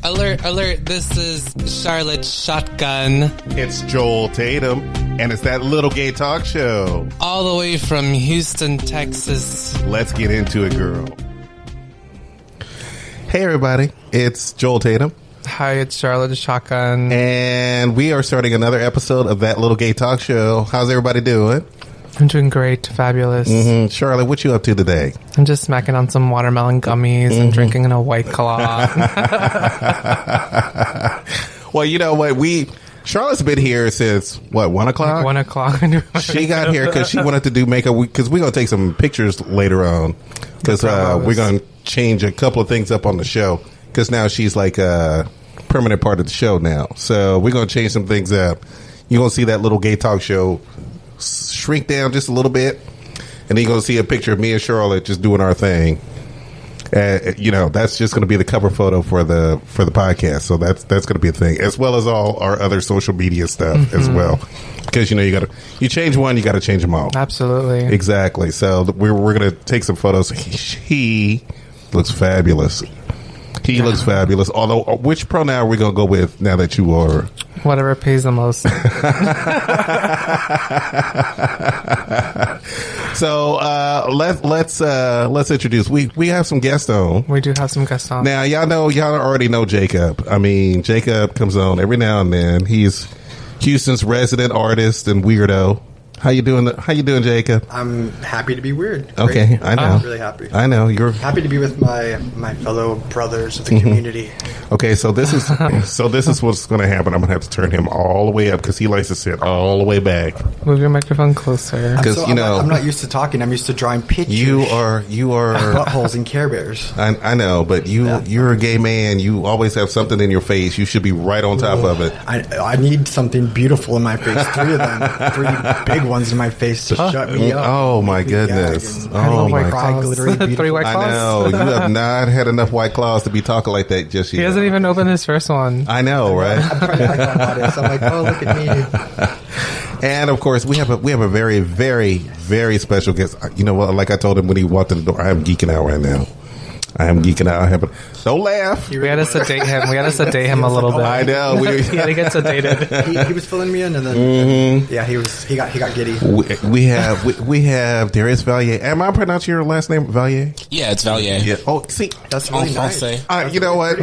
Alert, alert, this is Charlotte Shotgun. It's Joel Tatum, and it's that little gay talk show. All the way from Houston, Texas. Let's get into it, girl. Hey, everybody. It's Joel Tatum. Hi, it's Charlotte Shotgun. And we are starting another episode of that little gay talk show. How's everybody doing? I'm doing great. Fabulous. Mm-hmm. Charlotte, what you up to today? I'm just smacking on some watermelon gummies and drinking in a White Claw. Well, you know what? Charlotte's been here since, 1 o'clock? Like 1 o'clock. She got here because she wanted to do makeup. Because we're going to take some pictures later on. Because we're going to change a couple of things up on the show. Because now she's like a permanent part of the show now. So we're going to change some things up. You're going to see that little gay talk show shrink down just a little bit, and then you're going to see a picture of me and Charlotte just doing our thing. That's just going to be the cover photo for the podcast. So that's going to be a thing, as well as all our other social media stuff as well. Because you change one, you got to change them all. Absolutely, exactly. So we're going to take some photos. He looks fabulous. He looks fabulous. Although, which pronoun are we going to go with now that you are? Whatever pays the most. So let's introduce. We have some guests on. We do have some guests on. Now y'all already know Jacob. I mean, Jacob comes on every now and then. He's Houston's resident artist and weirdo. How you doing, Jacob? I'm happy to be weird. Okay, I know. I'm really happy. I know you're happy to be with my fellow brothers of the community. Okay, so this is what's going to happen. I'm going to have to turn him all the way up because he likes to sit all the way back. Move your microphone closer. Because I'm not used to talking. I'm used to drawing pictures. You are buttholes and Care Bears. I know, but you're a gay man. You always have something in your face. You should be right on top of it. I need something beautiful in my face. 3 of them, 3 big ones in my face to shut me up. Oh my goodness! Oh my God! 3 White Claws. I know you have not had enough White Claws to be talking like that just yet. He hasn't even opened his first one. I know, right? I'm trying to like my audience. I'm like, oh, look at me. And of course, we have a very, very, very special guest. You know what? Like I told him when he walked in the door, I am geeking out right now. I am geeking out. Don't laugh. We had to sedate him. We had to sedate him a little bit. I know. He had to get sedated. He was filling me in, and then he got giddy. We have Darius Vallier. Am I pronouncing your last name Vallier? Yeah, it's Vallier. Yeah. Oh, see, that's really nice. You know what?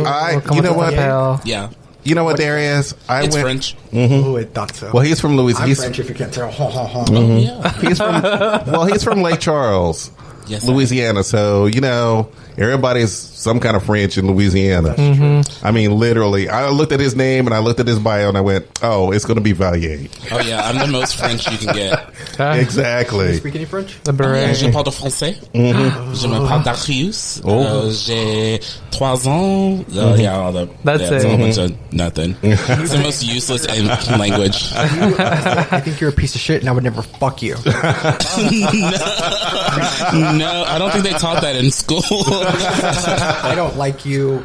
Yeah. You know what, Darius? It's French. Oh, I thought so. Well, he's from Louisiana. I'm French, if you can't tell. Yeah. He's from Lake Charles, yes, Louisiana. So, everybody's some kind of French in Louisiana. I mean, literally. I looked at his name and I looked at his bio and I went, oh, it's going to be Vallier. Oh, yeah. I'm the most French you can get. Exactly. Do you speak any French? The Berri. Je parle français. Je m'appelle Darius. J'ai 3 ans. That's it. It's a whole bunch of nothing. It's the most useless language. I think you're a piece of shit and I would never fuck you. No, I don't think they taught that in school. I don't like you.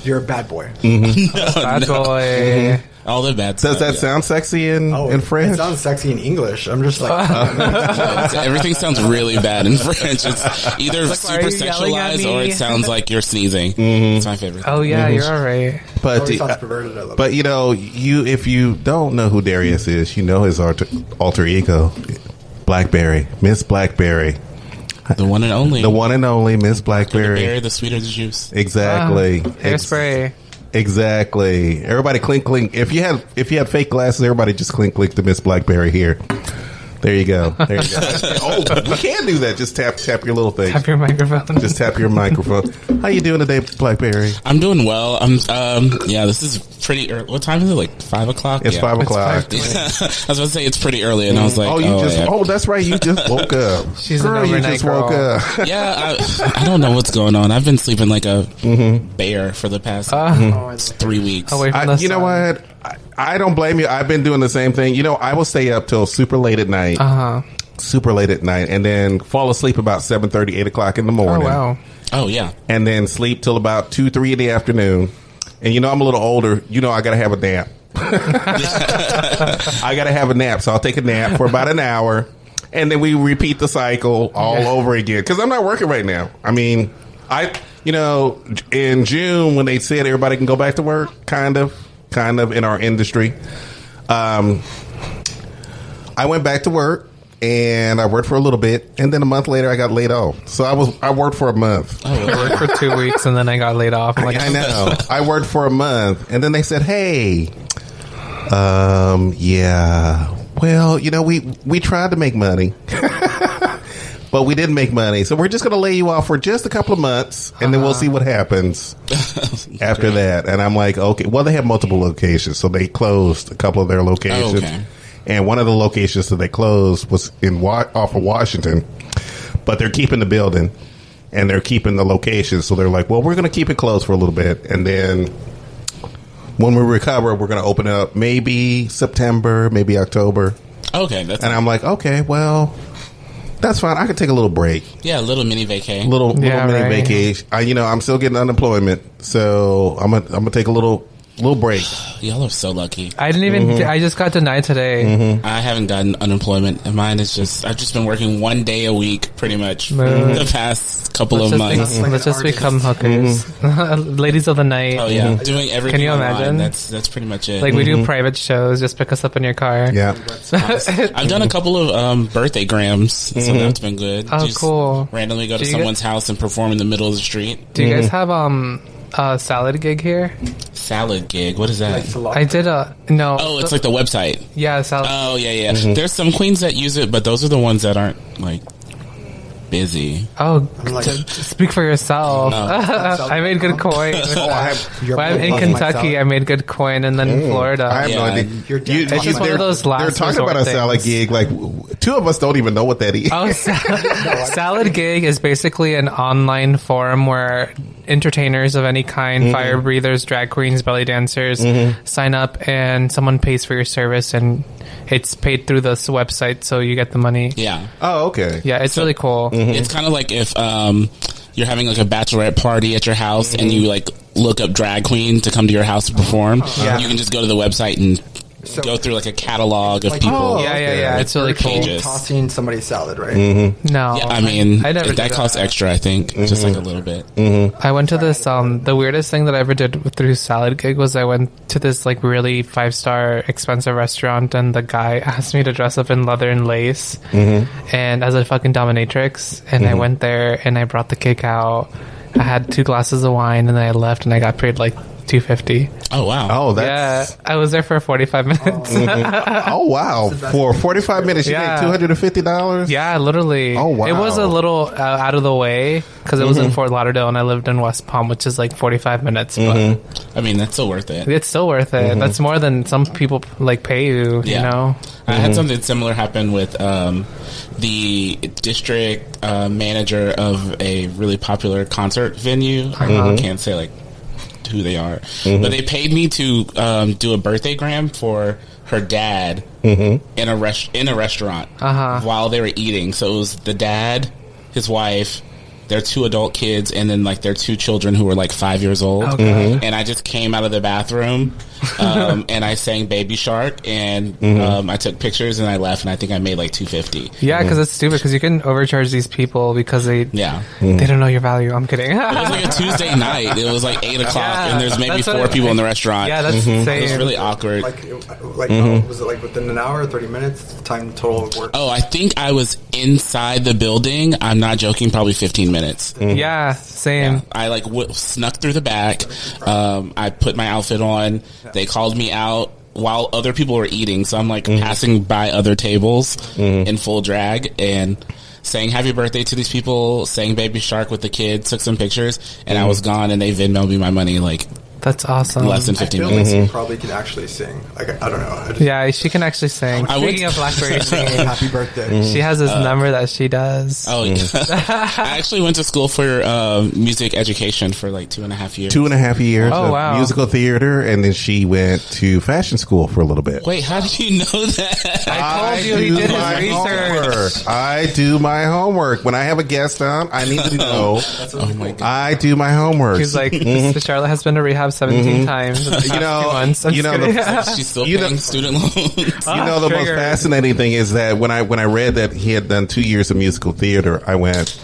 You're a bad boy. Bad boy. All the bad stuff. Does that sound sexy in French? It sounds sexy in English. I'm just like... everything sounds really bad in French. It's either super sexualized or it sounds like you're sneezing. It's my favorite. Oh, yeah, you're all right. But, sounds perverted. I love but if you don't know who Darius is, you know his alter ego, Black Berri, Miss Black Berri. The one and only. The one and only Miss Black Berri. The berry, the sweeter the juice. Exactly. Hairspray. Exactly. Everybody clink clink. If you had fake glasses, everybody just clink clink to Miss Black Berri here. There you go. There you go. Oh, we can do that. Just tap your little thing. Tap your microphone. Just tap your microphone. How you doing today, Black Berri? I'm doing well. This is pretty early. What time is it? Like 5 o'clock? It's 5 o'clock. I was about to say it's pretty early, and I was like, that's right. You just woke up. She's girl, an overnight you just girl. woke up. Yeah, I don't know what's going on. I've been sleeping like a bear for the past 3 weeks. Away from the sun. You know what? I don't blame you. I've been doing the same thing. I will stay up till super late at night. Super late at night, and then fall asleep about 7:30, 8 o'clock in the morning. Oh, wow. Oh, yeah. And then sleep till about 2, 3 in the afternoon. And I'm a little older. I got to have a nap. I got to have a nap. So I'll take a nap for about an hour. And then we repeat the cycle all over again. Because I'm not working right now. I mean, in June when they said everybody can go back to work, kind of in our industry, I went back to work and I worked for a little bit, and then a month later I got laid off. So I worked for a month. I worked for 2 weeks and then I got laid off. I know. I worked for a month, and then they said, "Hey, yeah, well, we tried to make money." But we didn't make money, so we're just going to lay you off for just a couple of months, and then we'll see what happens after that. And I'm like, okay. Well, they have multiple locations, so they closed a couple of their locations. Oh, okay. And one of the locations that they closed was off of Washington, but they're keeping the building, and they're keeping the location. So they're like, well, we're going to keep it closed for a little bit, and then when we recover, we're going to open it up maybe September, maybe October. Okay. And I'm like, okay, well... That's fine. I could take a little break. Yeah, a little mini vacay. Little mini vacation. I'm still getting unemployment, so I'm gonna take a little break. Y'all are so lucky. I didn't even. I just got denied today. I haven't gotten unemployment. Mine is just. I've just been working 1 day a week, pretty much, the past couple of months. Let's just become hookers, ladies of the night. Oh yeah, doing everything. Can you online. imagine? That's pretty much it. Like we do private shows. Just pick us up in your car. Yeah. I've done a couple of birthday grams, so that's been good. Oh, just cool. Randomly go to someone's house and perform in the middle of the street. Do you guys have a salad gig here? Salad gig? What is that? I did no. Oh, it's like the website. Yeah, salad. Oh, yeah. There's some queens that use it, but those are the ones that aren't like busy. Oh, speak for yourself. No. I made good coin. I'm in Kentucky. I made good coin, and then in Florida. I have no idea. It's just one of those last. They're talking about a salad gig. Like 2 of us don't even know what that is. Oh, salad gig is basically an online forum where entertainers of any kind, fire breathers, drag queens, belly dancers, sign up, and someone pays for your service, and it's paid through this website, so you get the money. Yeah. Oh, okay. Yeah, it's really cool. It's kind of like if you're having like a bachelorette party at your house and you like look up drag queen to come to your house to perform. You can just go to the website and go through like a catalog of people. Oh, yeah. It's really cool. Tossing somebody's salad, right? No. Yeah, I mean, never that costs extra, I think. Just like a little bit. I went to this, the weirdest thing that I ever did through salad gig was I went to this like really 5-star expensive restaurant, and the guy asked me to dress up in leather and lace and as a fucking dominatrix, and I went there and I brought the cake out. I had 2 glasses of wine and then I left and I got paid like $250. Oh wow! Oh, that's... Yeah, I was there for 45 minutes. Oh wow! For 45 minutes, you made $250. Yeah, literally. Oh wow! It was a little out of the way because it was in Fort Lauderdale and I lived in West Palm, which is like 45 minutes. But I mean, that's still worth it. It's still worth it. That's more than some people like pay you. You know. I had something similar happen with the district manager of a really popular concert venue. I can't say like who they are, but they paid me to do a birthday gram for her dad in a restaurant while they were eating. So it was the dad, his wife, their 2 adult kids, and then like their 2 children who were like 5 years old. And I just came out of the bathroom and I sang Baby Shark, and I took pictures and I left, and I think I made like $250. Yeah, because it's stupid because you can overcharge these people because they don't know your value. I'm kidding. It was like a Tuesday night. It was like 8 o'clock and there's maybe 4 people in the restaurant. Yeah, that's insane. It was really awkward. Was it like within an hour, 30 minutes time total of work? Oh, I think I was inside the building. I'm not joking. Probably 15 minutes. Yeah, same. Yeah. I like snuck through the back. I put my outfit on. They called me out while other people were eating. So I'm like passing by other tables in full drag and saying happy birthday to these people, saying Baby Shark with the kids, took some pictures, and I was gone, and they Venmo'd me my money like that's awesome. Less than 15 I feel minutes. Like she probably can actually sing. Like I don't know. Yeah, she can actually sing. Speaking of Black Berri singing, happy birthday. She has this number that she does. Oh, yeah. I actually went to school for music education for like 2.5 years. 2.5 years of wow. musical theater, and then she went to fashion school for a little bit. Wait, how did you know that? I told you he did his research. I do my homework. When I have a guest on, I need to know. Oh my God. I do my homework. He's like, Charlotte has been to rehab 17 times. You know, she's still paying student loans. The most fascinating thing is that when I read that he had done 2 years of musical theater, I went,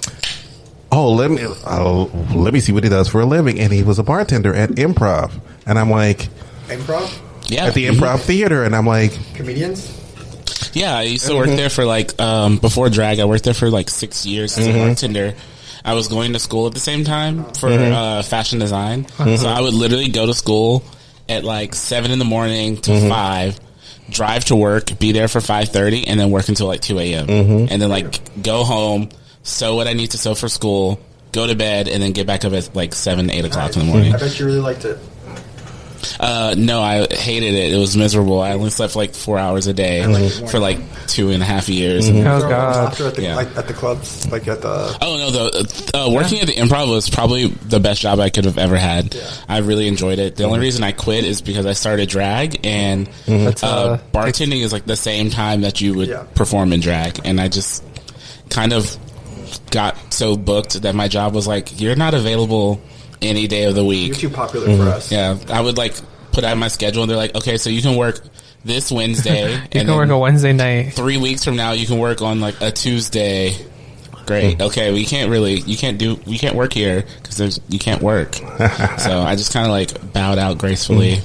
oh, let me see what he does for a living. And he was a bartender at Improv. And I'm like, Improv? Yeah. At the Improv Theater. And I'm like, Comedians? Yeah, I used to work there for like, before drag, I worked there for like 6 years as a bartender. I was going to school at the same time for fashion design. So I would literally go to school at like 7 in the morning to 5, drive to work, be there for 5:30, and then work until like 2 a.m. And then like go home, sew what I need to sew for school, go to bed, and then get back up at like 7, 8 o'clock in the morning. I bet you really liked it. No, I hated it. It was miserable. I only slept like 4 hours a day for like 2.5 years. Oh god! At the clubs, like at the. Oh no, working at the Improv was probably the best job I could have ever had. Yeah. I really enjoyed it. The only reason I quit is because I started drag, and bartending is like the same time that you would perform in drag, and I just kind of got so booked that my job was like, you're not available any day of the week. You're too popular for us. Yeah, I would like put out my schedule, and they're like, okay, so you can work this Wednesday. You can work a Wednesday night. 3 weeks from now, you can work on like a Tuesday. Great. Okay, we can't work here because you can't work. So I just kind of like bowed out gracefully.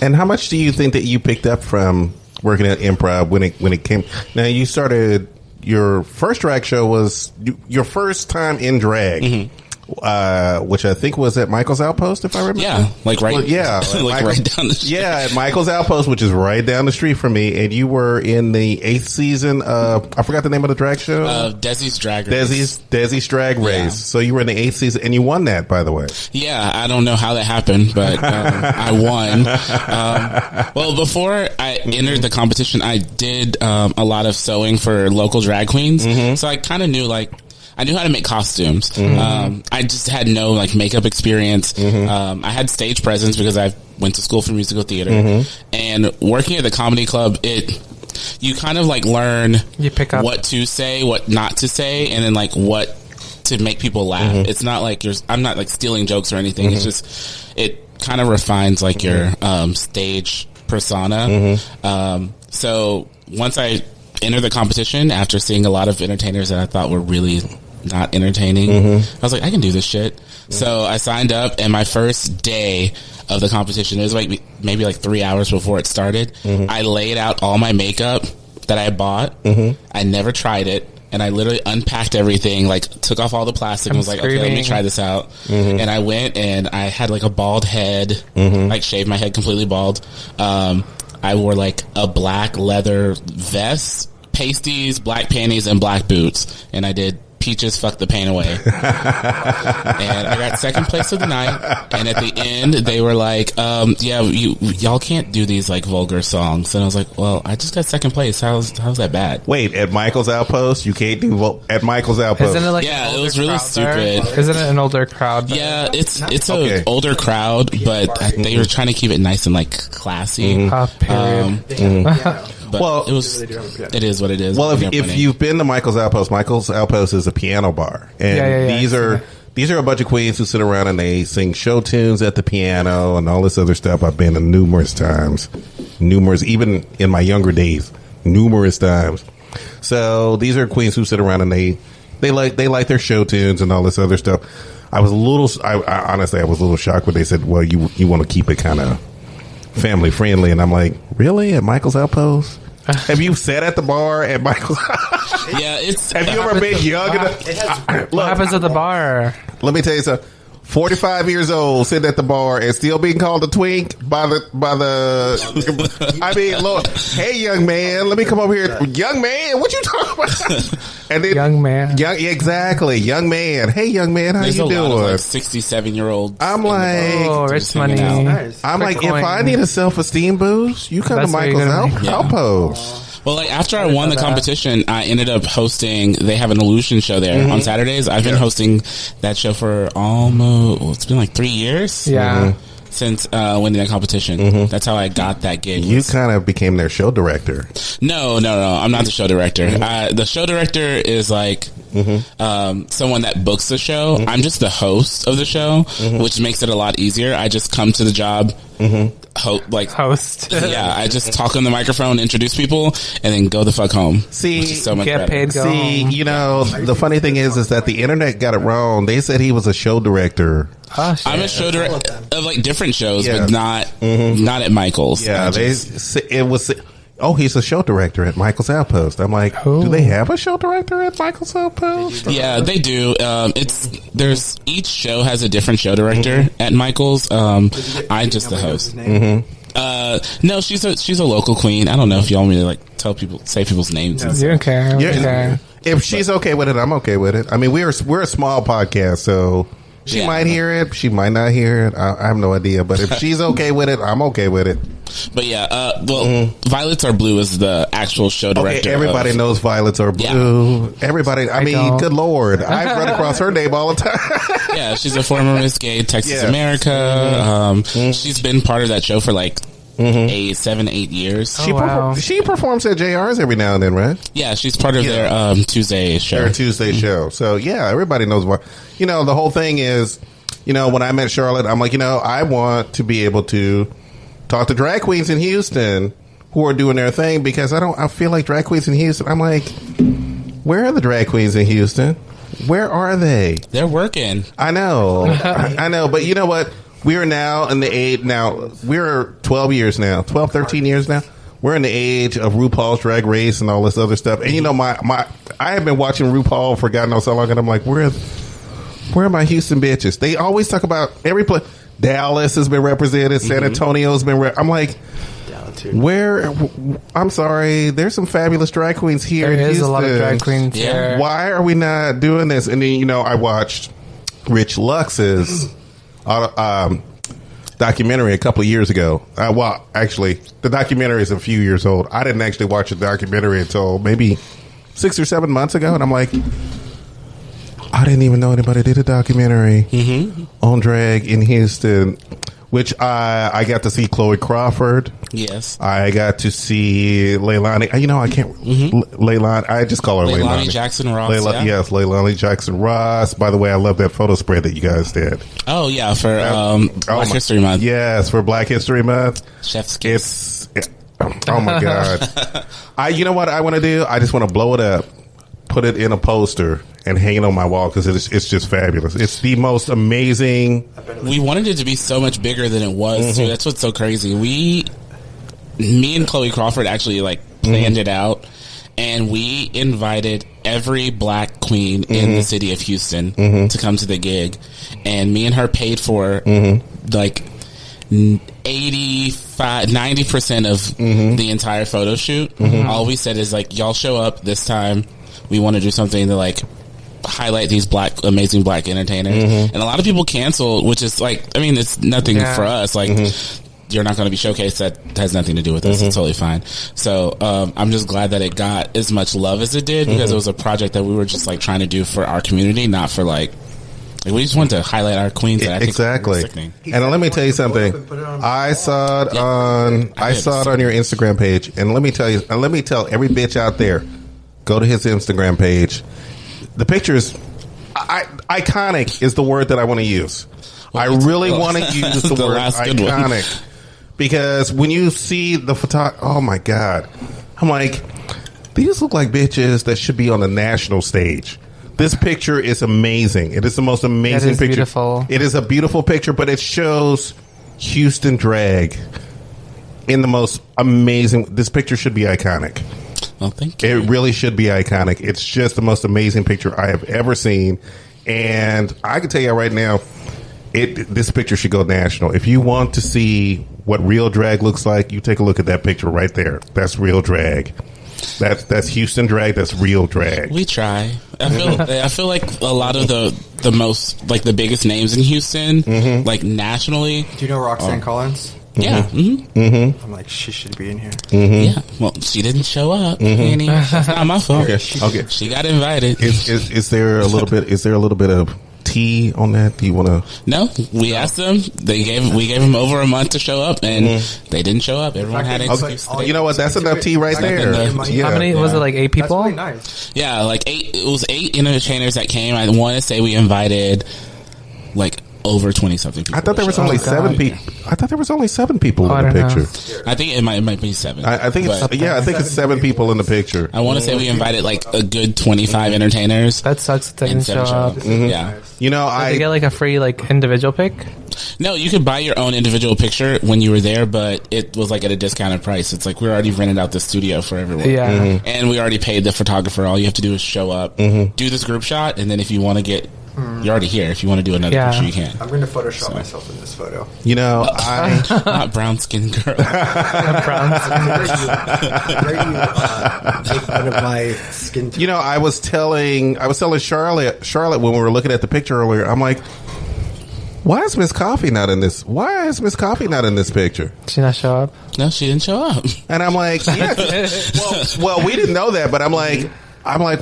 and how much do you think that you picked up from working at Improv when it came? Now you started your first drag show was your first time in drag. Which I think was at Michael's Outpost, if I remember. Yeah, like right. Well, yeah, like right down the street. Yeah, at Michael's Outpost, which is right down the street from me, and you were in the 8th season of, I forgot the name of the drag show. Desi's Drag Race. Desi's Drag Race. Yeah. So you were in the 8th season, and you won that, by the way. Yeah, I don't know how that happened, but I won. Well, before I entered the competition, I did a lot of sewing for local drag queens, so I kind of knew I knew how to make costumes. I just had no like makeup experience. I had stage presence because I went to school for musical theater, and working at the comedy club, you kind of like learn you pick up what to say, what not to say, and then like what to make people laugh. It's not like I'm not like stealing jokes or anything. It's just, it kind of refines like your stage persona. So once I entered the competition, after seeing a lot of entertainers that I thought were really not entertaining, I was like, I can do this shit. So I signed up, and my first day of the competition, it was like maybe like 3 hours before it started, I laid out all my makeup that I bought. I never tried it, and I literally unpacked everything, like took off all the plastic, and was like, okay, let me try this out. And I went, and I had like a bald head, like shaved my head completely bald. I wore like a black leather vest, pasties, black panties, and black boots, and I did Peaches Fuck the Pain Away. And I got second place of the night, and at the end they were like, yeah, y'all can't do these like vulgar songs. And I was like, well, I just got second place, how's that bad? Wait, at Michael's Outpost you can't do at Michael's Outpost? Isn't it like yeah, it was really stupid. Isn't it an older crowd? Yeah, it's an older crowd, but they were trying to keep it nice and like classy. But well, it is what it is. Well, if you've been to Michael's Outpost is a piano bar, and these are a bunch of queens who sit around and they sing show tunes at the piano and all this other stuff. I've been to numerous times, even in my younger days, numerous times. So these are queens who sit around and they like their show tunes and all this other stuff. I was honestly I was a little shocked when they said, well, you want to keep it kind of family friendly, and I'm like, really, at Michael's Outpost? Have you sat at the bar at Michael's? Yeah, have you ever been young enough? What happens at the bar? Let me tell you something. 45 years old, sitting at the bar and still being called a twink by the I mean, Lord, hey young man, let me come over here. Young man, what you talking about? And then young man. Exactly, young man. Hey young man, how There's you a doing? Lot of, like 67-year-olds. I'm like, oh, rich money. Nice. I'm like, if I need a self-esteem boost, you come to Michael's Outpost. Well, like after I won the competition, I ended up hosting. They have an illusion show there on Saturdays. I've been hosting that show for almost. It's been like 3 years. Yeah. since winning that competition. That's how I got that gig. You kind of became their show director. No. I'm not the show director. The show director is like someone that books the show. I'm just the host of the show, which makes it a lot easier. I just come to the job, host. Yeah, I just talk on the microphone, introduce people, and then go the fuck home. See, so much get better. paid. Go home. you know, the funny thing is that the internet got it wrong. They said he was a show director. Oh, shit. I'm a show director of like different shows, but not at Michael's. Yeah, it was. Oh, he's a show director at Michael's Outpost. I'm like, do they have a show director at Michael's Outpost? Yeah, they do. Each show has a different show director at Michael's. I'm just the host. No, she's a local queen. I don't know if y'all want me to like say people's names. You don't care. If she's okay with it, I'm okay with it. I mean, we're a small podcast, so she might hear it. She might not hear it. I have no idea. But if she's okay with it, I'm okay with it. But yeah, Violets Are Blue is the actual show director. Okay, everybody knows Violets Are Blue. Yeah. Everybody, I mean, good Lord. I run across her name all the time. Yeah, she's a former Miss Gay Texas America. She's been part of that show for like 7-8 years. She performs at JR's every now and then, right? Yeah, she's part of their Tuesday show. Their Tuesday show. So yeah, everybody knows what. You know, the whole thing is, you know, when I met Charlotte, I'm like, you know, I want to be able to talk to drag queens in Houston who are doing their thing, because I feel like drag queens in Houston. I'm like, where are the drag queens in Houston? Where are they? They're working. I know. I know. But you know what? We are now in the age, we're 13 years now. We're in the age of RuPaul's Drag Race and all this other stuff. And you know, I have been watching RuPaul for God knows how long, and I'm like, where are my Houston bitches? They always talk about every place. Dallas has been represented. San Antonio's been I'm like, where? I'm sorry. There's some fabulous drag queens here. There in is Houston. a lot of drag queens here. Why are we not doing this? And then, you know, I watched Rich Lux's documentary a couple of years ago. Well, actually, the documentary is a few years old. I didn't actually watch the documentary until maybe 6 or 7 months ago, and I'm like, I didn't even know anybody did a documentary on drag in Houston. Which I got to see Chloe Crawford. Yes. I got to see Leilani. You know, I can't. Leilani. I just call her Leilani. Leilani Jackson Ross. Yes, Leilani Jackson Ross. By the way, I love that photo spread that you guys did. Oh, yeah, for Black History Month. Yes, for Black History Month. Chef's kiss. Oh, my God. You know what I want to do? I just want to blow it up, put it in a poster, and hang it on my wall, because it's just fabulous. It's the most amazing. We wanted it to be so much bigger than it was, too. That's what's so crazy. Me and Chloe Crawford actually like planned it out, and we invited every black queen in the city of Houston to come to the gig, and me and her paid for like 90% of the entire photo shoot. All we said is like, y'all show up this time. We want to do something to like highlight these amazing black entertainers. And a lot of people canceled, which is like, I mean, it's nothing for us. Like, you're not going to be showcased. That has nothing to do with us. It's totally fine. So I'm just glad that it got as much love as it did, because it was a project that we were just like trying to do for our community, not for like we just wanted to highlight our queens. That I think exactly. And let me tell you something. I saw it on your Instagram page, and let me tell every bitch out there, go to his Instagram page. The pictures, iconic is the word that I want to use. I really want to use the word iconic, because when you see the photo, oh my God, I'm like, these look like bitches that should be on the national stage. This picture is amazing. It is the most amazing picture. Beautiful. It is a beautiful picture, but it shows Houston drag in the most amazing. This picture should be iconic. Well, thank you. It really should be iconic. It's just the most amazing picture I have ever seen, and I can tell you right now, this picture should go national. If you want to see what real drag looks like, you take a look at that picture right there. That's real drag. That's Houston drag. That's real drag. We try. I feel like a lot of the most, like, the biggest names in Houston, like nationally. Do you know Roxanne Collins? Yeah. I'm like, she should be in here. Yeah. Well, she didn't show up. Annie. That's not my fault. Okay. She got invited. Is there a little bit? Is there a little bit of tea on that? Do you want to? No, we asked them. We gave them over a month to show up, and they didn't show up. Everyone had an excuse. You know what? That's enough tea right there. How many was it? Like 8 people? That's really nice. Yeah, like 8. It was 8 entertainers that came. I want to say we invited like over 20-something people. I thought there was only 7 people. I thought there was only 7 people in the picture. I think it might be 7. I think it's 7 people in the picture. I want to say we invited like a good 25 entertainers. That sucks that they didn't show up. Yeah. You know, Did they get like a free like individual pic? No, you could buy your own individual picture when you were there, but it was like at a discounted price. It's like we already rented out the studio for everyone. Yeah. And we already paid the photographer. All you have to do is show up, do this group shot, and then if you want to get... You're already here. If you want to do another picture, you can. I'm going to Photoshop myself in this photo. You know, not brown skin girl. Brown Make fun of my skin tone. You know, I was telling Charlotte when we were looking at the picture earlier. I'm like, why is Miss Coffee not in this? Why is Miss Coffee not in this picture? Did she not show up? No, she didn't show up. And I'm like, yeah. well, we didn't know that, but I'm like,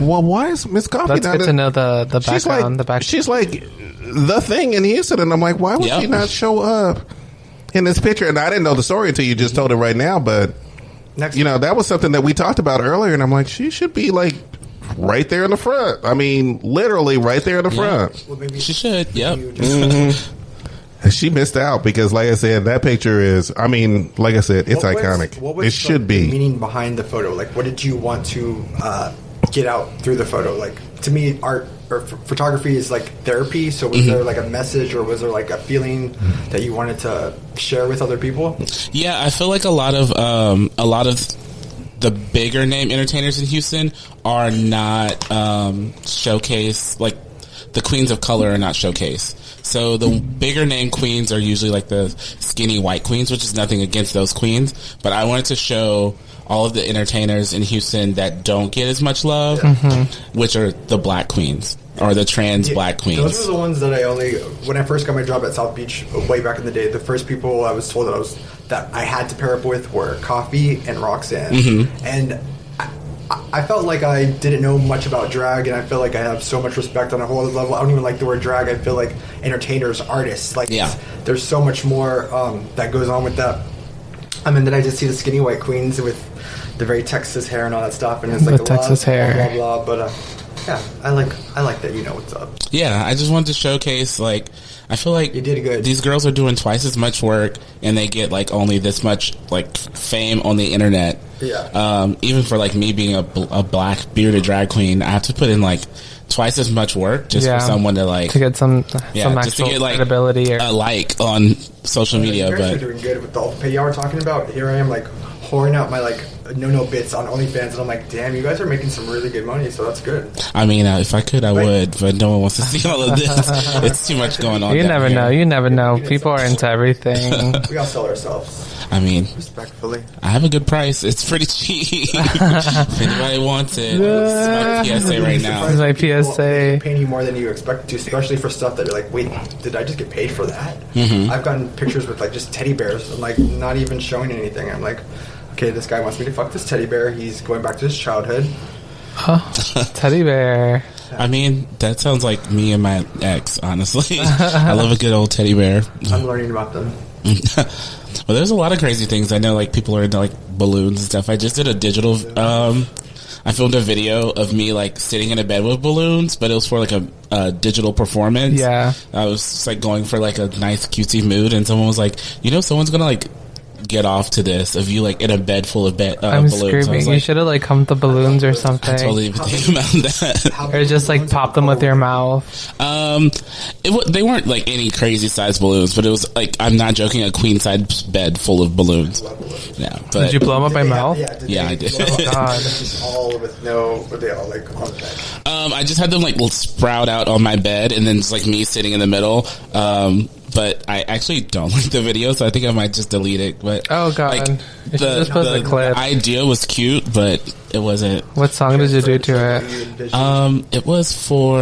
well, why is Miss Coffee That's not good to know the background. She's like the thing in Houston, and I'm like, why would she not show up in this picture? And I didn't know the story until you just told it right now, but that was something that we talked about earlier, and I'm like, she should be like right there in the front. I mean, literally right there in the front. Well, maybe She should. Yep. She missed out because, like I said, that picture is, I mean, like I said, it's iconic. What was it should be. The meaning behind the photo? Like, what did you want to get out through the photo? Like, to me, art or photography is like therapy. So was there like a message, or was there like a feeling that you wanted to share with other people? Yeah, I feel like a lot of the bigger name entertainers in Houston are not showcased. Like the queens of color are not showcased. So the bigger name queens are usually like the skinny white queens, which is nothing against those queens. But I wanted to show all of the entertainers in Houston that don't get as much love, which are the black queens or the trans black queens. Those were the ones that when I first got my job at South Beach way back in the day, the first people I was told that I had to pair up with were Coffee and Roxanne. And I felt like I didn't know much about drag, and I feel like I have so much respect on a whole other level. I don't even like the word drag. I feel like entertainers, artists, like there's so much more that goes on with that. I mean, then I just see the skinny white queens with the very Texas hair and all that stuff, and it's like Texas hair, blah blah blah. But yeah, I like that. You know what's up. Yeah, I just wanted to showcase, like, I feel like you did good. These girls are doing twice as much work, and they get like only this much like fame on the internet. Yeah. Even for like me being a black bearded drag queen, I have to put in like twice as much work just for someone to like to get some just to get like credibility or a like on social media. But you're doing good with all the pay y'all were talking about. Here I am like pouring out my like no bits on OnlyFans, and I'm like, damn, you guys are making some really good money, so that's good. I mean, if I could, I would, but no one wants to see all of this. It's too much going on. You never know. You never know. People are into everything. We all sell ourselves. I mean, respectfully, I have a good price. It's pretty cheap. If anybody wants it, it's my PSA right now. It's my PSA. Paying you more than you expected to, especially for stuff that you're like, wait, did I just get paid for that? I've gotten pictures with like just teddy bears and like not even showing anything. I'm like, okay, this guy wants me to fuck this teddy bear. He's going back to his childhood. Teddy bear. I mean, that sounds like me and my ex, honestly. I love a good old teddy bear. I'm learning about them. Well, there's a lot of crazy things. I know, like, people are into, like, balloons and stuff. I just did a digital, I filmed a video of me, like, sitting in a bed with balloons, but it was for, like, a digital performance. Yeah. I was just, like, going for, like, a nice, cutesy mood, and someone was like, you know, someone's gonna, like, get off to this of you like in a bed full of I'm balloons. Screaming. Like, you should have like come the balloons or something. I totally didn't think about that. Or just like pop them with your mouth. They weren't like any crazy size balloons, but it was like, I'm not joking, a queen size bed full of balloons. Yeah, but did you blow them up by mouth? Yeah, I did. Oh God. Were they all like on the bed? I just had them like sprout out on my bed, and then it's like me sitting in the middle. But I actually don't like the video, so I think I might just delete it. But oh God, like, you should just post a clip. The idea was cute, but it wasn't. What song did you do to it? It was for.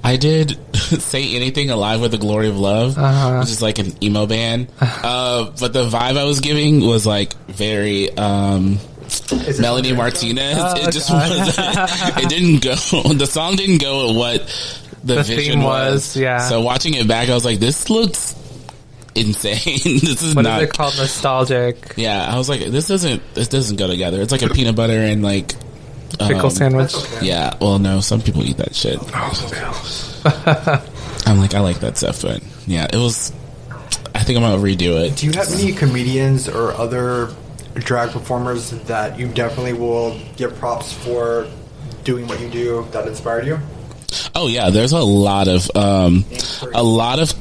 I did Say Anything Alive with the Glory of Love, which is like an emo band. But the vibe I was giving was like very Melanie Martinez. Oh, it just wasn't. It didn't go. The song didn't go with what the vision theme was. Yeah. So watching it back, I was like, this looks insane. This is what not. Is it called? Nostalgic. Yeah, I was like, this doesn't go together. It's like a peanut butter and like pickle sandwich. Okay. Yeah, well, no, some people eat that shit. I'm like, I like that stuff, but yeah, it was. I think I'm gonna redo it. Do you have any comedians or other drag performers that you definitely will give props for doing what you do that inspired you? Oh yeah, there's a lot of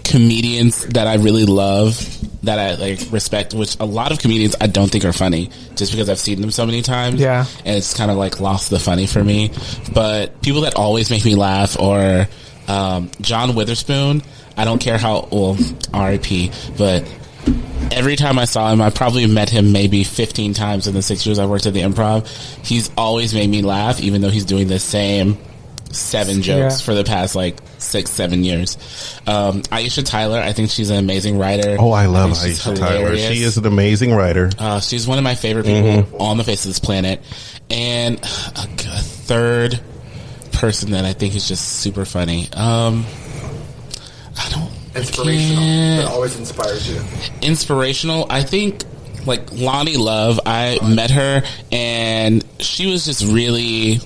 comedians that I really love, that I like respect, which a lot of comedians I don't think are funny just because I've seen them so many times. Yeah. And it's kind of like lost the funny for me. But people that always make me laugh are John Witherspoon. I don't care how, well, R.I.P., but every time I saw him, I probably met him maybe 15 times in the 6 years I worked at the Improv. He's always made me laugh, even though he's doing the same 7 jokes for the past like 6-7 years. Aisha Tyler, I think she's an amazing writer. Oh, I love Aisha Tyler. She is an amazing writer. She's one of my favorite people on the face of this planet. And a third person that I think is just super funny. Inspirational. That always inspires you. Inspirational. I think like Lonnie Love. I met her and she was just really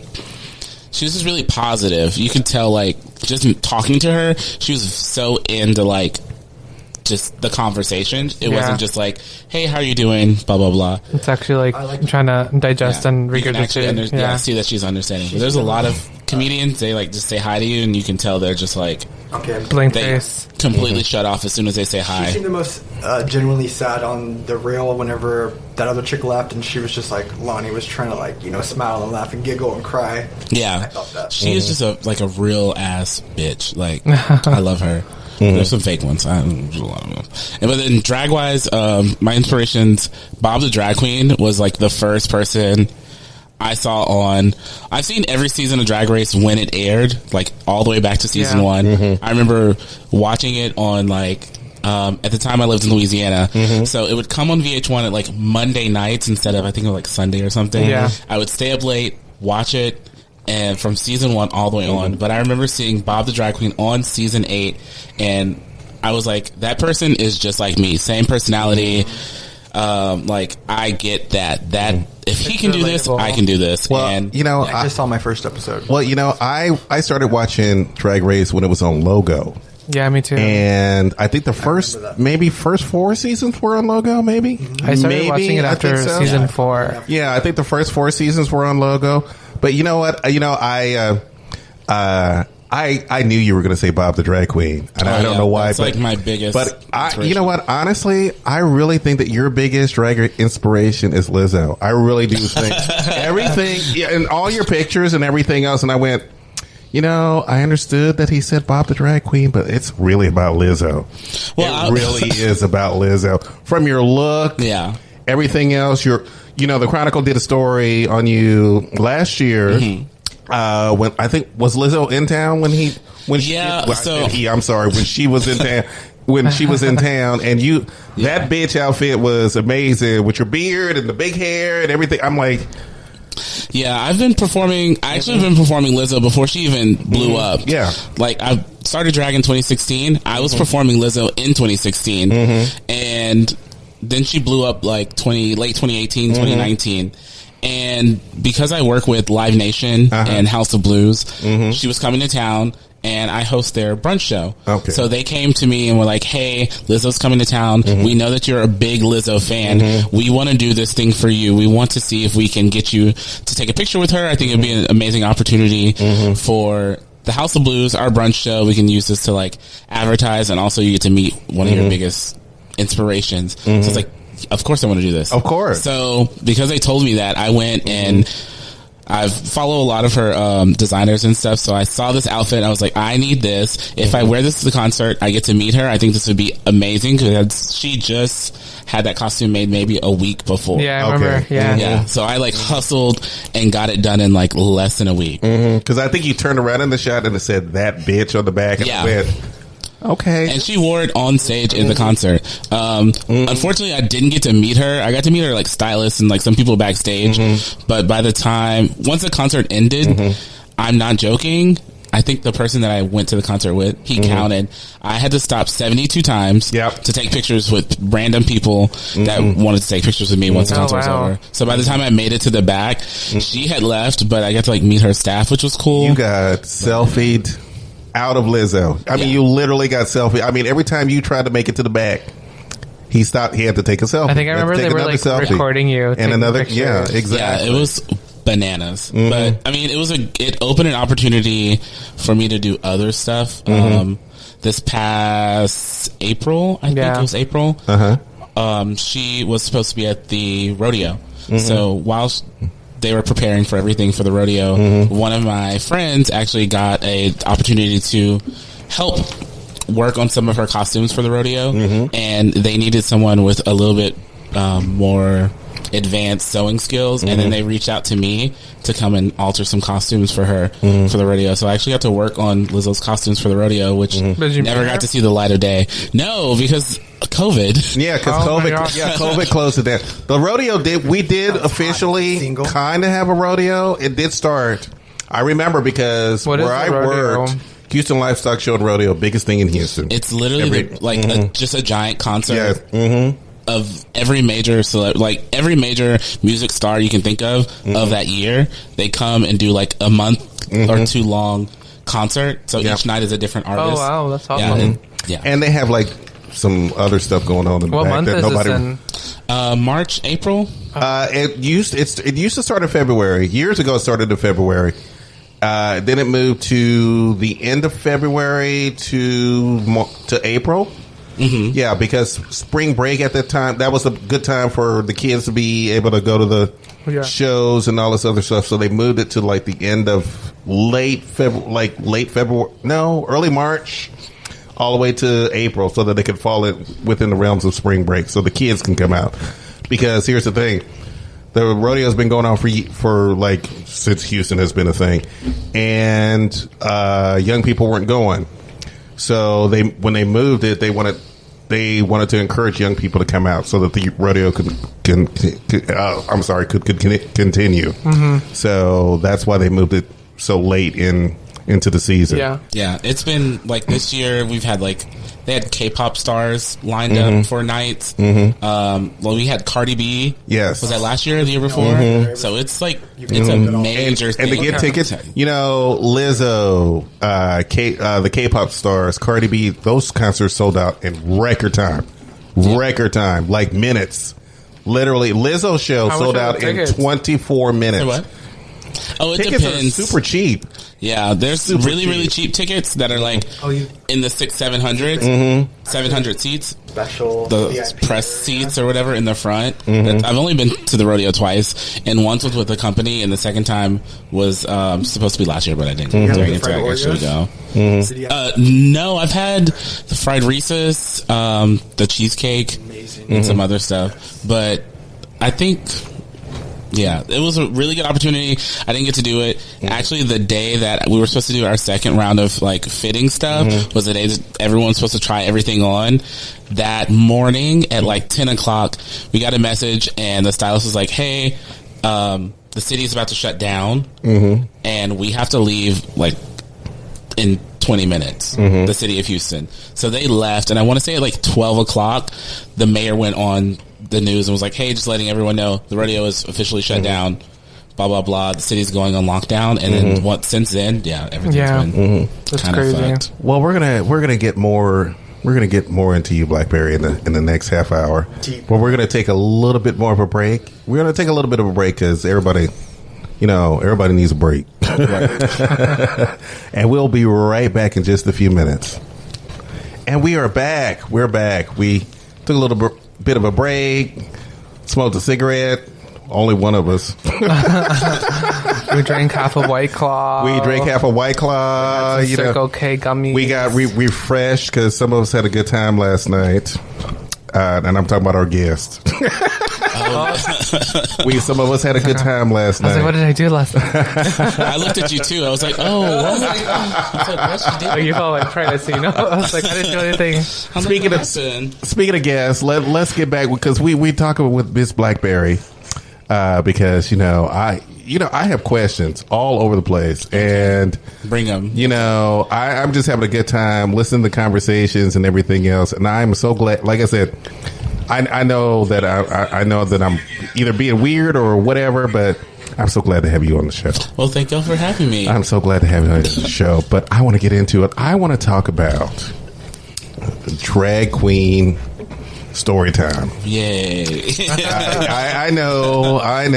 positive. You could tell, like, just talking to her, she was so into like just the conversation. It wasn't just like, hey, how are you doing? Blah blah blah. It's actually like trying to digest and regurgitate. See that she's understanding. But there's a lot of comedians, they like just say hi to you and you can tell they're just like blank they face, completely shut off as soon as they say hi. She seemed the most genuinely sad on the reel whenever that other chick left, and she was just like, Lonnie was trying to like, smile and laugh and giggle and cry. Yeah, I felt that. She is just a real ass bitch. Like, I love her. There's some fake ones. There's a lot of them. But then drag wise, my inspirations, Bob the Drag Queen was like the first person I saw on. I've seen every season of Drag Race when it aired, like all the way back to season 1. I remember watching it on like, at the time I lived in Louisiana, so it would come on VH1 at like Monday nights instead of, I think, like Sunday or something. Yeah. I would stay up late, watch it, and from season 1 all the way on. But I remember seeing Bob the Drag Queen on season 8, and I was like, that person is just like me, same personality. Like, I get that if he can do this, I can do this. Well, and I just saw my first episode. Well, I started watching Drag Race when it was on Logo. Yeah, me too. And I think the first 4 seasons were on Logo, maybe? I started watching it after season 4. Yeah, I think the first 4 seasons were on Logo. But you know what? I knew you were going to say Bob the Drag Queen. And I don't know why. That's like my biggest. But you know what? Honestly, I really think that your biggest drag inspiration is Lizzo. I really do think everything, and all your pictures and everything else. And I went, I understood that he said Bob the Drag Queen, but it's really about Lizzo. Well, it really is about Lizzo. From your look, everything else. The Chronicle did a story on you last year. When I think was Lizzo in town when she was in town. When she was in town, and that bitch outfit was amazing with your beard and the big hair and everything. I'm like, yeah, I've been performing. I actually been performing Lizzo before she even blew up. Yeah, like I started drag in 2016. I was performing Lizzo in 2016, and then she blew up like late 2018, 2019. And because I work with Live Nation and House of Blues, she was coming to town, and I host their brunch show. Okay. So they came to me and were like, hey, Lizzo's coming to town. We know that you're a big Lizzo fan. We want to do this thing for you. We want to see if we can get you to take a picture with her. I think it'd be an amazing opportunity for the House of Blues, our brunch show. We can use this to like advertise, and also you get to meet one of your biggest inspirations. So it's like, of course I want to do this. Of course. So because they told me that, I went and I follow a lot of her designers and stuff. So I saw this outfit and I was like, I need this. If I wear this to the concert, I get to meet her. I think this would be amazing because she just had that costume made maybe a week before. Yeah, I remember. Yeah. So I like hustled and got it done in like less than a week. Because I think you turned around in the shot and it said that bitch on the back. And I went, okay. And she wore it on stage in the concert. Unfortunately, I didn't get to meet her. I got to meet her like stylists and like some people backstage. But by the time, once the concert ended, I'm not joking, I think the person that I went to the concert with, he counted. I had to stop 72 times to take pictures with random people that wanted to take pictures with me once the concert was over. So by the time I made it to the back, she had left, but I got to like meet her staff, which was cool. You got selfied out of Lizzo. I mean, you literally got selfie. I mean, every time you tried to make it to the back, he stopped. He had to take a selfie. I think I remember they were like selfie. Recording you and another. Pictures. Yeah, exactly. Yeah, it was bananas. But I mean, it opened an opportunity for me to do other stuff. This past April, I think it was April. She was supposed to be at the rodeo. So while they were preparing for everything for the rodeo, one of my friends actually got an opportunity to help work on some of her costumes for the rodeo, and they needed someone with a little bit more advanced sewing skills, and then they reached out to me to come and alter some costumes for her for the rodeo. So I actually got to work on Lizzo's costumes for the rodeo, which never got to see the light of day. No, because COVID. Yeah, because COVID closed it down. The rodeo did officially kind of have a rodeo. It did start. I remember because where I worked, Houston Livestock Show and Rodeo, biggest thing in Houston. It's literally just a giant concert of every major every major music star you can think of that year. They come and do like a month or too long concert. So each night is a different artist. Oh wow, that's awesome. And they have like some other stuff going on in the back. What month that is nobody this in? March, April. It used to start in February. Years ago, it started in February. Then it moved to the end of February to April. Yeah, because spring break at that time, that was a good time for the kids to be able to go to the shows and all this other stuff. So they moved it to like the end of early March, all the way to April, so that they could fall within the realms of spring break, so the kids can come out. Because here's the thing. The rodeo's been going on for like since Houston has been a thing, and young people weren't going. So when they moved it, they wanted to encourage young people to come out so that the rodeo could continue. So that's why they moved it so late into the season. Yeah. It's been like this year we've had like they had K-pop stars lined up for nights. Well, we had Cardi B. Yes. Was that last year or the year before? So it's like it's a major thing. And to get tickets, Lizzo, the K-pop stars, Cardi B, those concerts sold out in record time. Record time, like minutes. Literally, Lizzo's show sold out in 24 minutes. What? Oh, it tickets depends. Are super cheap. Yeah, there's really cheap tickets that are like in the 700s, 700 seats. Special the VIP press seats or whatever in the front. I've only been to the rodeo twice, and once was with the company, and the second time was supposed to be last year, but I didn't actually go. No, I've had the fried Reese's, the cheesecake, and some other stuff, but I think. Yeah, it was a really good opportunity. I didn't get to do it. Actually, the day that we were supposed to do our second round of like fitting stuff was the day that everyone was supposed to try everything on. That morning at like 10 o'clock, we got a message and the stylist was like, hey, the city is about to shut down and we have to leave like in 20 minutes, the city of Houston. So they left, and I want to say at like 12 o'clock, the mayor went on the news and was like, hey, just letting everyone know the rodeo is officially shut down, blah blah blah, the city's going on lockdown. And then since then everything's been kind of fucked. Well, we're gonna get more into you, Black Berri, in the next half hour. But we're gonna take a little bit more of a break. We're gonna take a little bit of a break because everybody needs a break. And we'll be right back in just a few minutes. And we are back. We're back. We took a little bit of a break, smoked a cigarette. Only one of us. We drank half a White Claw. Circle K gummies. We got refreshed because some of us had a good time last night. And I'm talking about our guest. Some of us had a good time last night. I was like, what did I do last night? I looked at you too. I was like, oh, what? What she did? Oh, you felt like pregnancy, you know? I was like, I didn't do anything. Speaking of guests, let's get back because we talking with Miss Black Berri because I have questions all over the place, and bring them. I'm just having a good time listening to conversations and everything else, and I'm so glad. Like I said, I know that I know that I'm either being weird or whatever, but I'm so glad to have you on the show. Well, thank y'all for having me. I'm so glad to have you on the show, but I want to get into it. I want to talk about drag queen story time. Yay. I know. And,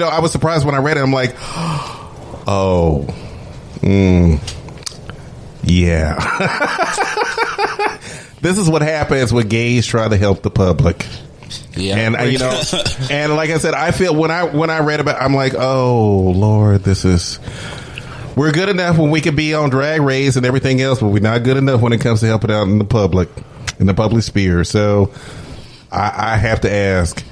I was surprised when I read it. I'm like, yeah. This is what happens when gays try to help the public. Yeah. And, and like I said, I feel when I read about it, I'm like, oh, Lord, we're good enough when we can be on Drag Race and everything else, but we're not good enough when it comes to helping out in the public sphere. So I have to ask,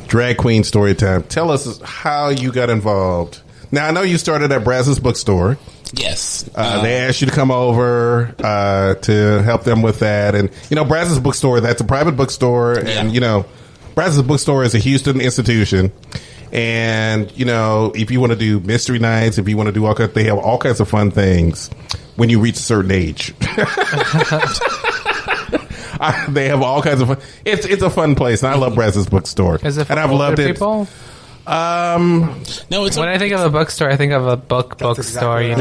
drag queen story time. Tell us how you got involved. Now, I know you started at Brazz's bookstore. Yes. They asked you to come over to help them with that. And, Brazz's bookstore, that's a private bookstore. And, Brazz's bookstore is a Houston institution. And, if you want to do mystery nights, if you want to do they have all kinds of fun things when you reach a certain age. They have all kinds of fun. It's a fun place, and I love Brazz's bookstore. Is it for and I've loved it. People? No, it's when I think of a bookstore, I think of a bookstore. Exactly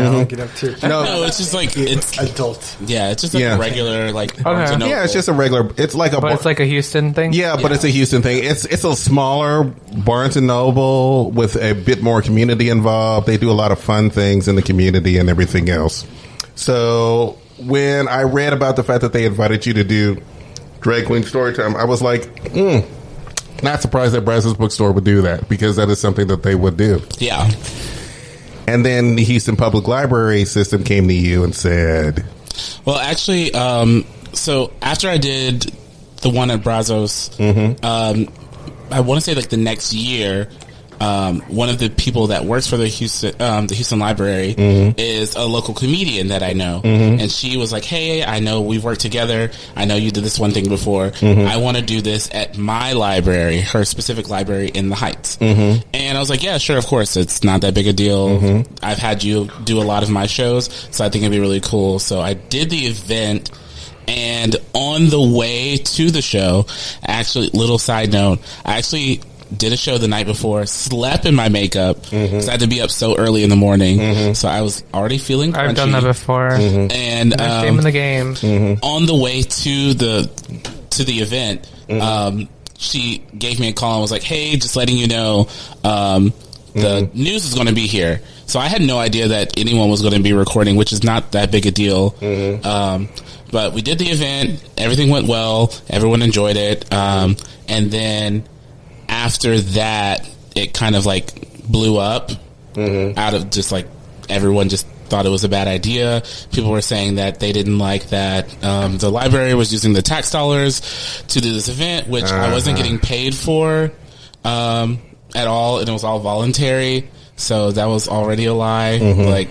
No, it's just like it's adult. Yeah, it's just like a regular Barnes and Noble. Yeah, it's just a regular. It's like but it's like a Houston thing. Yeah, but it's a Houston thing. It's a smaller Barnes and Noble with a bit more community involved. They do a lot of fun things in the community and everything else. So when I read about the fact that they invited you to do Drag Queen Storytime, I was like, not surprised that Brazz's bookstore would do that, because that is something that they would do. Yeah. And then the Houston Public Library System came to you and said... Well, actually, so after I did the one at Brazos, I want to say like the next year, one of the people that works for the Houston Library is a local comedian that I know. And she was like, hey, I know we've worked together. I know you did this one thing before. I want to do this at my library, her specific library in the Heights. And I was like, yeah, sure, of course. It's not that big a deal. I've had you do a lot of my shows, so I think it'd be really cool. So I did the event. And on the way to the show, actually, little side note, I actually did a show the night before, slept in my makeup, because I had to be up so early in the morning. So I was already feeling crunchy. I've done that before. And shame in the game. on the way to the event, she gave me a call and was like, hey, just letting you know, the news is going to be here. So I had no idea that anyone was going to be recording, which is not that big a deal. But we did the event. Everything went well. Everyone enjoyed it. And then after that, it kind of like blew up out of just like everyone just thought it was a bad idea. People were saying that they didn't like that the library was using the tax dollars to do this event, which I wasn't getting paid for at all, and it was all voluntary. So that was already a lie. Like,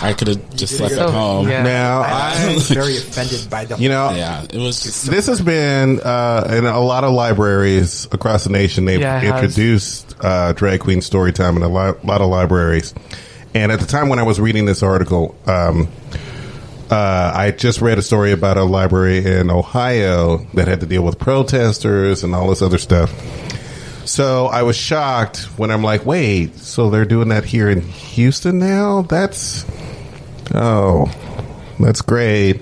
I could have just slept at home. Yeah. Now, I'm very offended by the. Yeah, it was. This has been in a lot of libraries across the nation. They've introduced Drag Queen Storytime in a lot of libraries. And at the time when I was reading this article, I just read a story about a library in Ohio that had to deal with protesters and all this other stuff. So I was shocked when I'm like, wait, so they're doing that here in Houston now? That's great.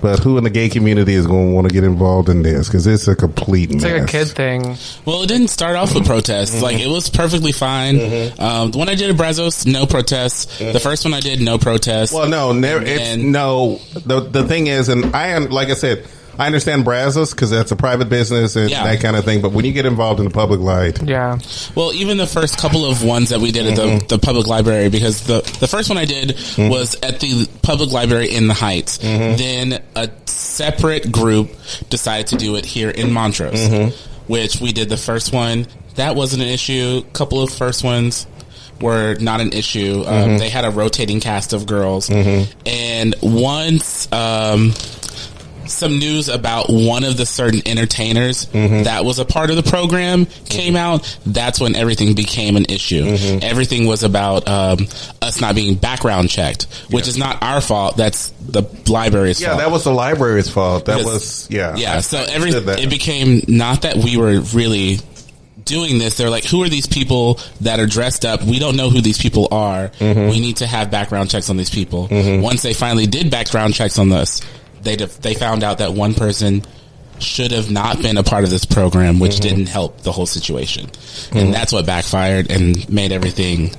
But who in the gay community is going to want to get involved in this? Because it's a complete mess. It's like a kid thing. Well, it didn't start off with protests. Like, it was perfectly fine. The one I did at Brazos, no protests. The first one I did, no protests. Well, no, never. The thing is, and like I said, I understand Brazos because that's a private business and that kind of thing. But when you get involved in the public light, well, even the first couple of ones that we did at the public library, because the first one I did was at the public library in the Heights. Then a separate group decided to do it here in Montrose, which we did the first one. That wasn't an issue. A couple of first ones were not an issue. They had a rotating cast of girls, and once. some news about one of the certain entertainers that was a part of the program came out, that's when everything became an issue. Everything was about us not being background checked, which is not our fault. That's the library's fault. Yeah, that was the library's fault. That was, Yeah, so it became not that we were really doing this. They're like, who are these people that are dressed up? We don't know who these people are. We need to have background checks on these people. Once they finally did background checks on this, they found out that one person should have not been a part of this program, which didn't help the whole situation. And that's what backfired and made everything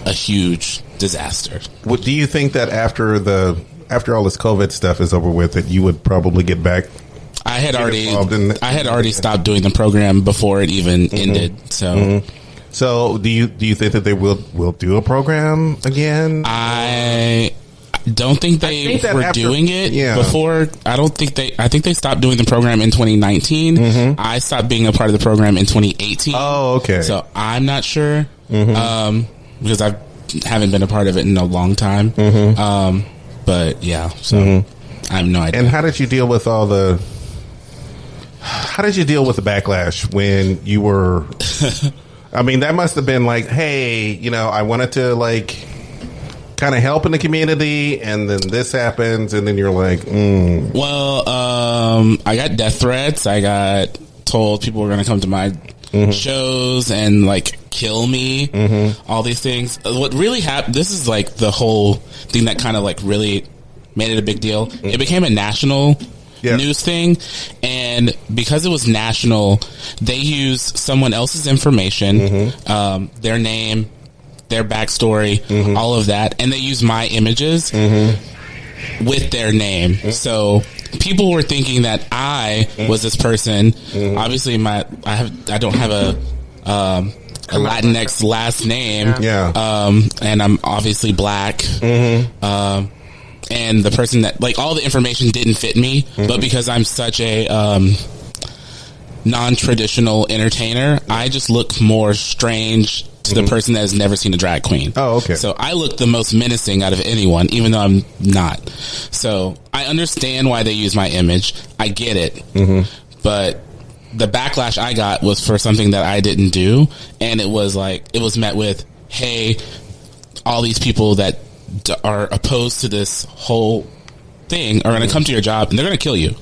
a huge disaster. What do you think that after all this COVID stuff is over with, that you would probably get back? I had already stopped doing the program before it even ended. So, so do you think that they will do a program again? I don't think they were doing it before. I think they stopped doing the program in 2019. I stopped being a part of the program in 2018. Oh, okay. So I'm not sure because I haven't been a part of it in a long time. But yeah, so I have no idea. And how did you deal with the backlash when you were? I mean, that must have been like, hey, I wanted to like kind of help in the community, and then this happens, and then you're like, Well, I got death threats. I got told people were going to come to my shows and like kill me. All these things. What really happened? This is like the whole thing that kind of like really made it a big deal. It became a national news thing, and because it was national, they used someone else's information, their name, their backstory, all of that, and they used my images with their name. So people were thinking that I was this person. Obviously, I don't have a Latinx last name, and I'm obviously black. And the person that, like, all the information didn't fit me, but because I'm such a non-traditional entertainer, I just look more strange to the person that has never seen a drag queen. Oh, okay. So I look the most menacing out of anyone, even though I'm not. So I understand why they use my image. I get it. But the backlash I got was for something that I didn't do, and it was met with, hey, all these people that are opposed to this whole thing are going to come to your job and they're going to kill you.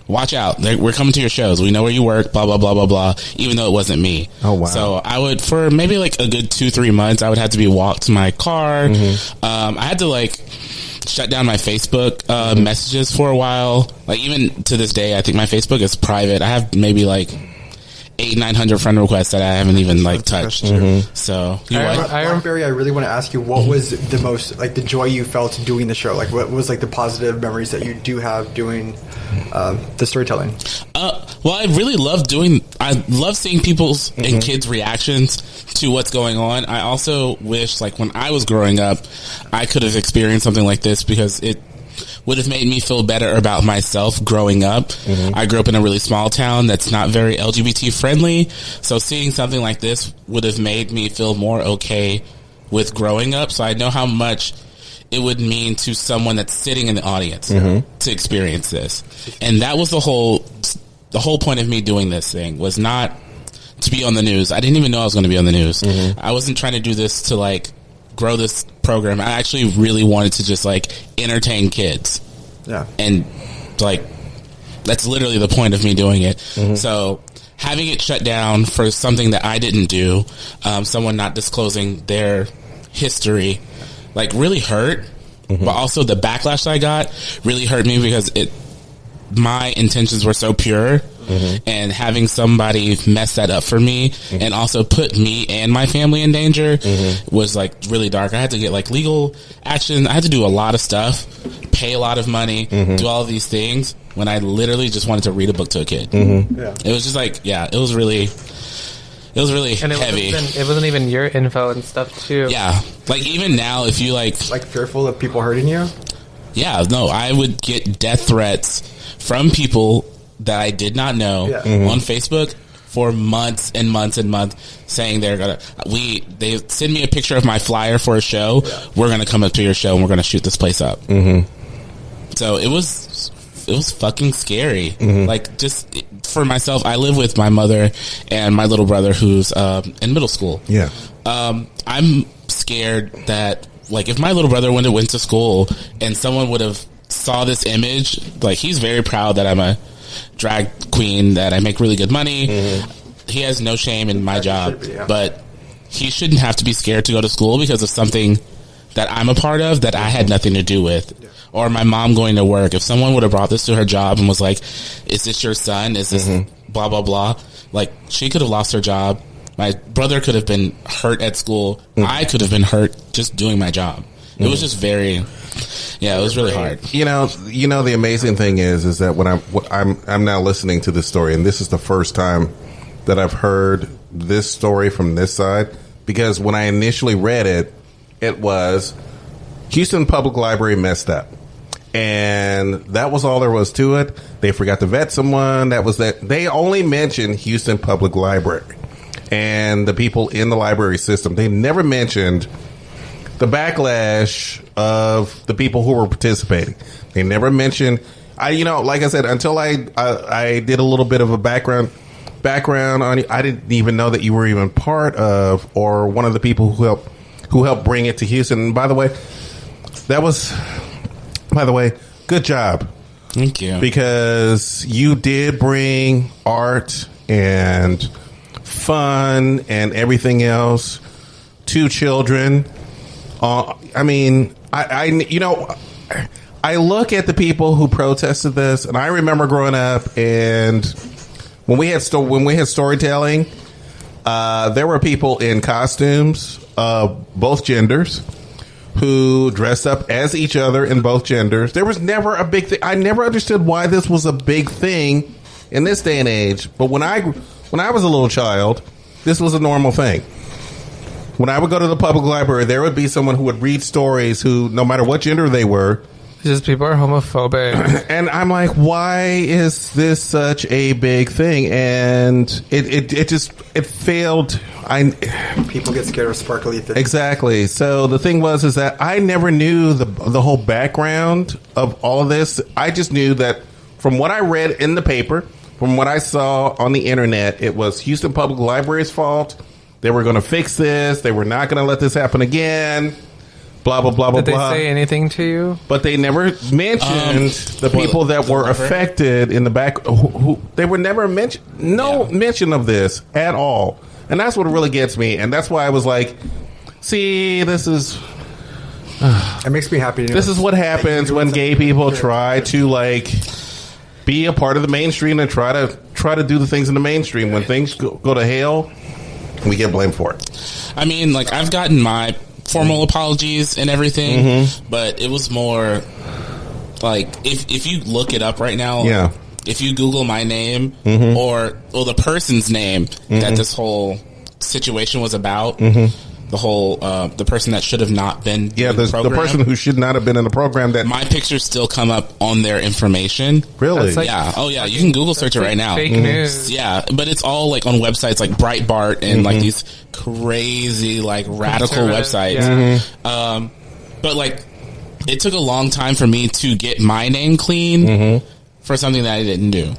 Watch out. We're coming to your shows. We know where you work, blah, blah, blah, blah, blah, even though it wasn't me. Oh, wow. So I would, for maybe like a good 2-3 months, I would have to be walked to my car. I had to like shut down my Facebook messages for a while. Like, even to this day, I think my Facebook is private. I have maybe like 800-900 friend requests that I haven't even like touched. So Black Berri, I really want to ask you, what was the most, like, the joy you felt doing the show? Like, what was like the positive memories that you do have doing the storytelling? Well, I love seeing people's and kids' reactions to what's going on. I also wish, like, when I was growing up, I could have experienced something like this, because it would have made me feel better about myself growing up. I grew up in a really small town that's not very LGBT friendly, so seeing something like this would have made me feel more okay with growing up. So I know how much it would mean to someone that's sitting in the audience to experience this. And that was the whole point of me doing this thing, was not to be on the news. I didn't even know I was going to be on the news. I wasn't trying to do this to like grow this program. I actually really wanted to just like entertain kids. And like, that's literally the point of me doing it. So having it shut down for something that I didn't do, someone not disclosing their history, like, really hurt. But also the backlash I got really hurt me, because my intentions were so pure. And having somebody mess that up for me and also put me and my family in danger was like really dark. I had to get like legal action. I had to do a lot of stuff, pay a lot of money, do all of these things, when I literally just wanted to read a book to a kid. It was just like, it was really and heavy. It wasn't even your info and stuff too. Yeah. Like, even now, if you like fearful of people hurting you? Yeah, no, I would get death threats from people that I did not know on Facebook for months and months and months, saying they send me a picture of my flyer for a show. We're gonna come up to your show and we're gonna shoot this place up. So it was was fucking scary. Like, just for myself, I live with my mother and my little brother who's in middle school. Yeah. I'm scared that, like, if my little brother went to school and someone would have saw this image, like, he's very proud that I'm a drag queen, that I make really good money. He has no shame in my job, but he shouldn't have to be scared to go to school because of something that I'm a part of that I had nothing to do with. Or my mom going to work. If someone would have brought this to her job and was like, is this your son? Is this blah, blah, blah? Like, she could have lost her job. My brother could have been hurt at school. I could have been hurt just doing my job. It was just very, it was really hard. You know, the amazing thing is that when I'm now listening to this story, and this is the first time that I've heard this story from this side, because when I initially read it, it was Houston Public Library messed up. And that was all there was to it. They forgot to vet someone. That was that. They only mentioned Houston Public Library and the people in the library system. They never mentioned the backlash of the people who were participating. They never mentioned, like I said, until I did a little bit of a background on you, I didn't even know that you were even part of or one of the people who helped bring it to Houston. And by the way, good job. Thank you. Because you did bring art and fun and everything else to children. I look at the people who protested this, and I remember growing up, and when we had storytelling, there were people in costumes of both genders who dressed up as each other in both genders. There was never a big thing. I never understood why this was a big thing in this day and age. But when I was a little child, this was a normal thing. When I would go to the public library, there would be someone who would read stories who, no matter what gender they were, just people are homophobic. And I'm like, why is this such a big thing? And it failed. People get scared of sparkly things. Exactly. So the thing is that I never knew the whole background of all of this. I just knew that from what I read in the paper, from what I saw on the internet, it was Houston Public Library's fault. They were going to fix this. They were not going to let this happen again. Blah, blah, blah, blah, blah. Did they say anything to you? But they never mentioned the people that were affected in the back. Who they were never mentioned. No mention of this at all. And that's what really gets me. And that's why I was like, see, this is... it makes me happy. This is what happens when gay people try to, like, be a part of the mainstream and try to do the things in the mainstream. When things go to hell, we get blamed for it. I mean, like, I've gotten my formal apologies and everything, but it was more like if you look it up right now, if you Google my name or the person's name that this whole situation was about, the whole the person that should have not been the person who should not have been in the program, that my pictures still come up on their information. Really? Like, you can Google search it right now. Fake news. Yeah, but it's all like on websites like Breitbart and like these crazy like radical websites. But like it took a long time for me to get my name clean for something that I didn't do,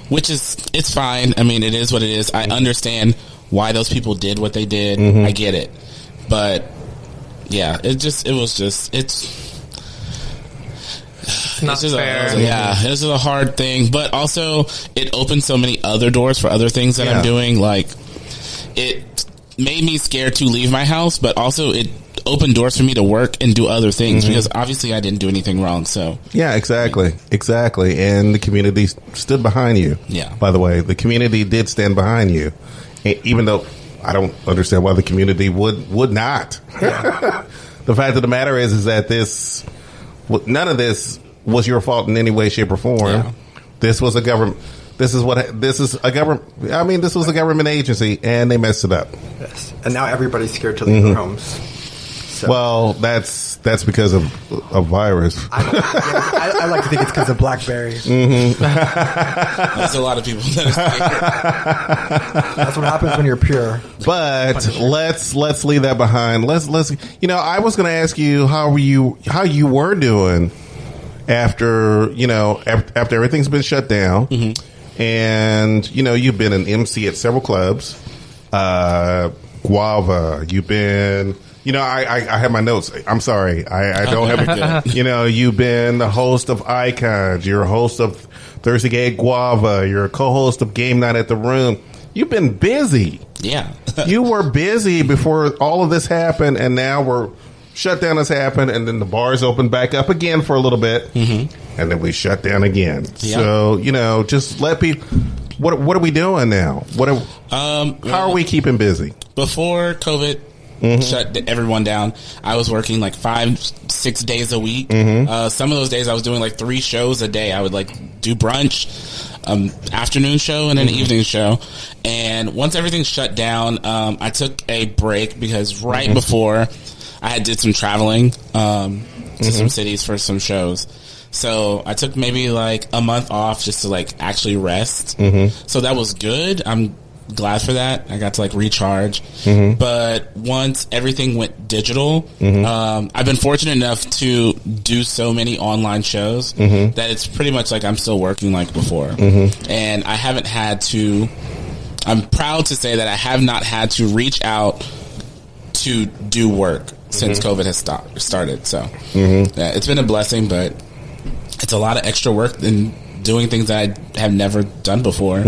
which is, it's fine. I mean, it is what it is. I understand why those people did what they did. I get it. But yeah, it's not fair. This is a hard thing, but also it opened so many other doors for other things that I'm doing. Like, it made me scared to leave my house, but also it opened doors for me to work and do other things because obviously I didn't do anything wrong. So yeah, exactly. And the community stood behind you. Yeah. By the way, the community did stand behind you, even though I don't understand why the community would not. The fact of the matter is that none of this was your fault in any way, shape, or form. Yeah. This was a government. This was a government agency, and they messed it up. Yes, and now everybody's scared to leave their homes. So. Well, that's because of a virus. I like to think it's because of Black Berri. There's a lot of people that are scared. That's what happens when you're pure. But let's leave that behind. Let's I was going to ask you how you were doing after after everything's been shut down, and you've been an MC at several clubs, Guava. You've been. I have my notes. I'm sorry. I don't have it. You've been the host of Icons. You're a host of Thursday Gay Guava. You're a co-host of Game Night at the Room. You've been busy. Yeah. You were busy before all of this happened, and now we're shutdown has happened, and then the bars open back up again for a little bit, and then we shut down again. Yeah. So, just let people... What are we doing now? How are we keeping busy? Before COVID... shut everyone down, I was working like 5-6 days a week. Some of those days I was doing like 3 shows a day. I would like do brunch, afternoon show, and an evening show. And once everything shut down, I took a break because right before I did some traveling to some cities for some shows. So I took maybe like a month off just to like actually rest. So that was good. I'm glad for that. I got to like recharge. But once everything went digital, I've been fortunate enough to do so many online shows that it's pretty much like I'm still working like before. And I haven't had to, I'm proud to say that I have not had to reach out to do work since COVID has started. So yeah, it's been a blessing, but it's a lot of extra work and doing things that I have never done before.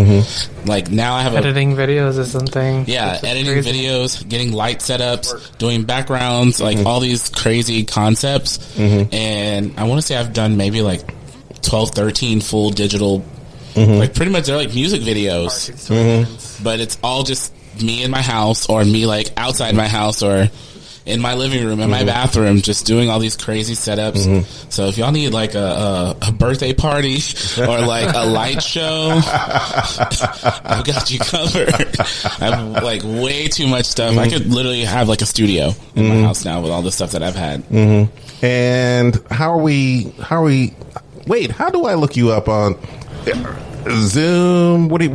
Like now I have editing videos or something. Yeah, editing videos, getting light setups, doing backgrounds, like all these crazy concepts. And I want to say I've done maybe like 12, 13 full digital, like pretty much they're like music videos. But it's all just me in my house or me like outside my house or in my living room, in my bathroom, just doing all these crazy setups. So if y'all need like a birthday party or like a light show, I've got you covered. I have like way too much stuff. I could literally have like a studio in my house now with all the stuff that I've had. And how wait, how do I look you up on Zoom? What are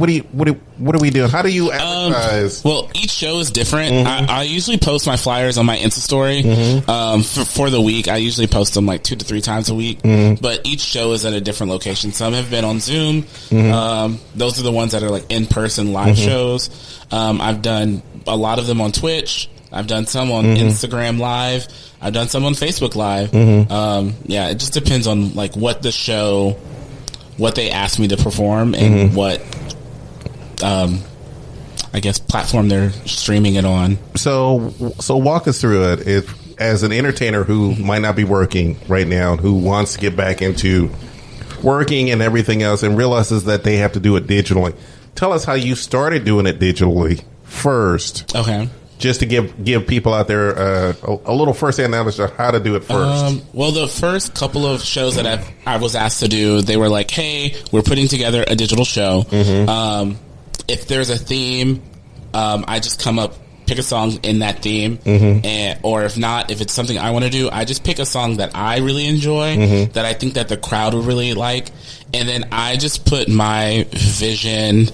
we doing? How do you advertise? Well, each show is different. I usually post my flyers on my Insta story for the week. I usually post them like 2 to 3 times a week. But each show is at a different location. Some have been on Zoom. Those are the ones that are like in person live shows. I've done a lot of them on Twitch. I've done some on Instagram Live. I've done some on Facebook Live. Yeah, it just depends on like what the show, what they asked me to perform, and what, I guess, platform they're streaming it on. So walk us through it. If, as an entertainer who might not be working right now, who wants to get back into working and everything else, and realizes that they have to do it digitally, tell us how you started doing it digitally first. Okay. Just to give people out there a little first-hand knowledge of how to do it first. Well, the first couple of shows that I was asked to do, they were like, hey, we're putting together a digital show. If there's a theme, I just come up, pick a song in that theme. Or if not, if it's something I want to do, I just pick a song that I really enjoy, that I think that the crowd would really like. And then I just put my vision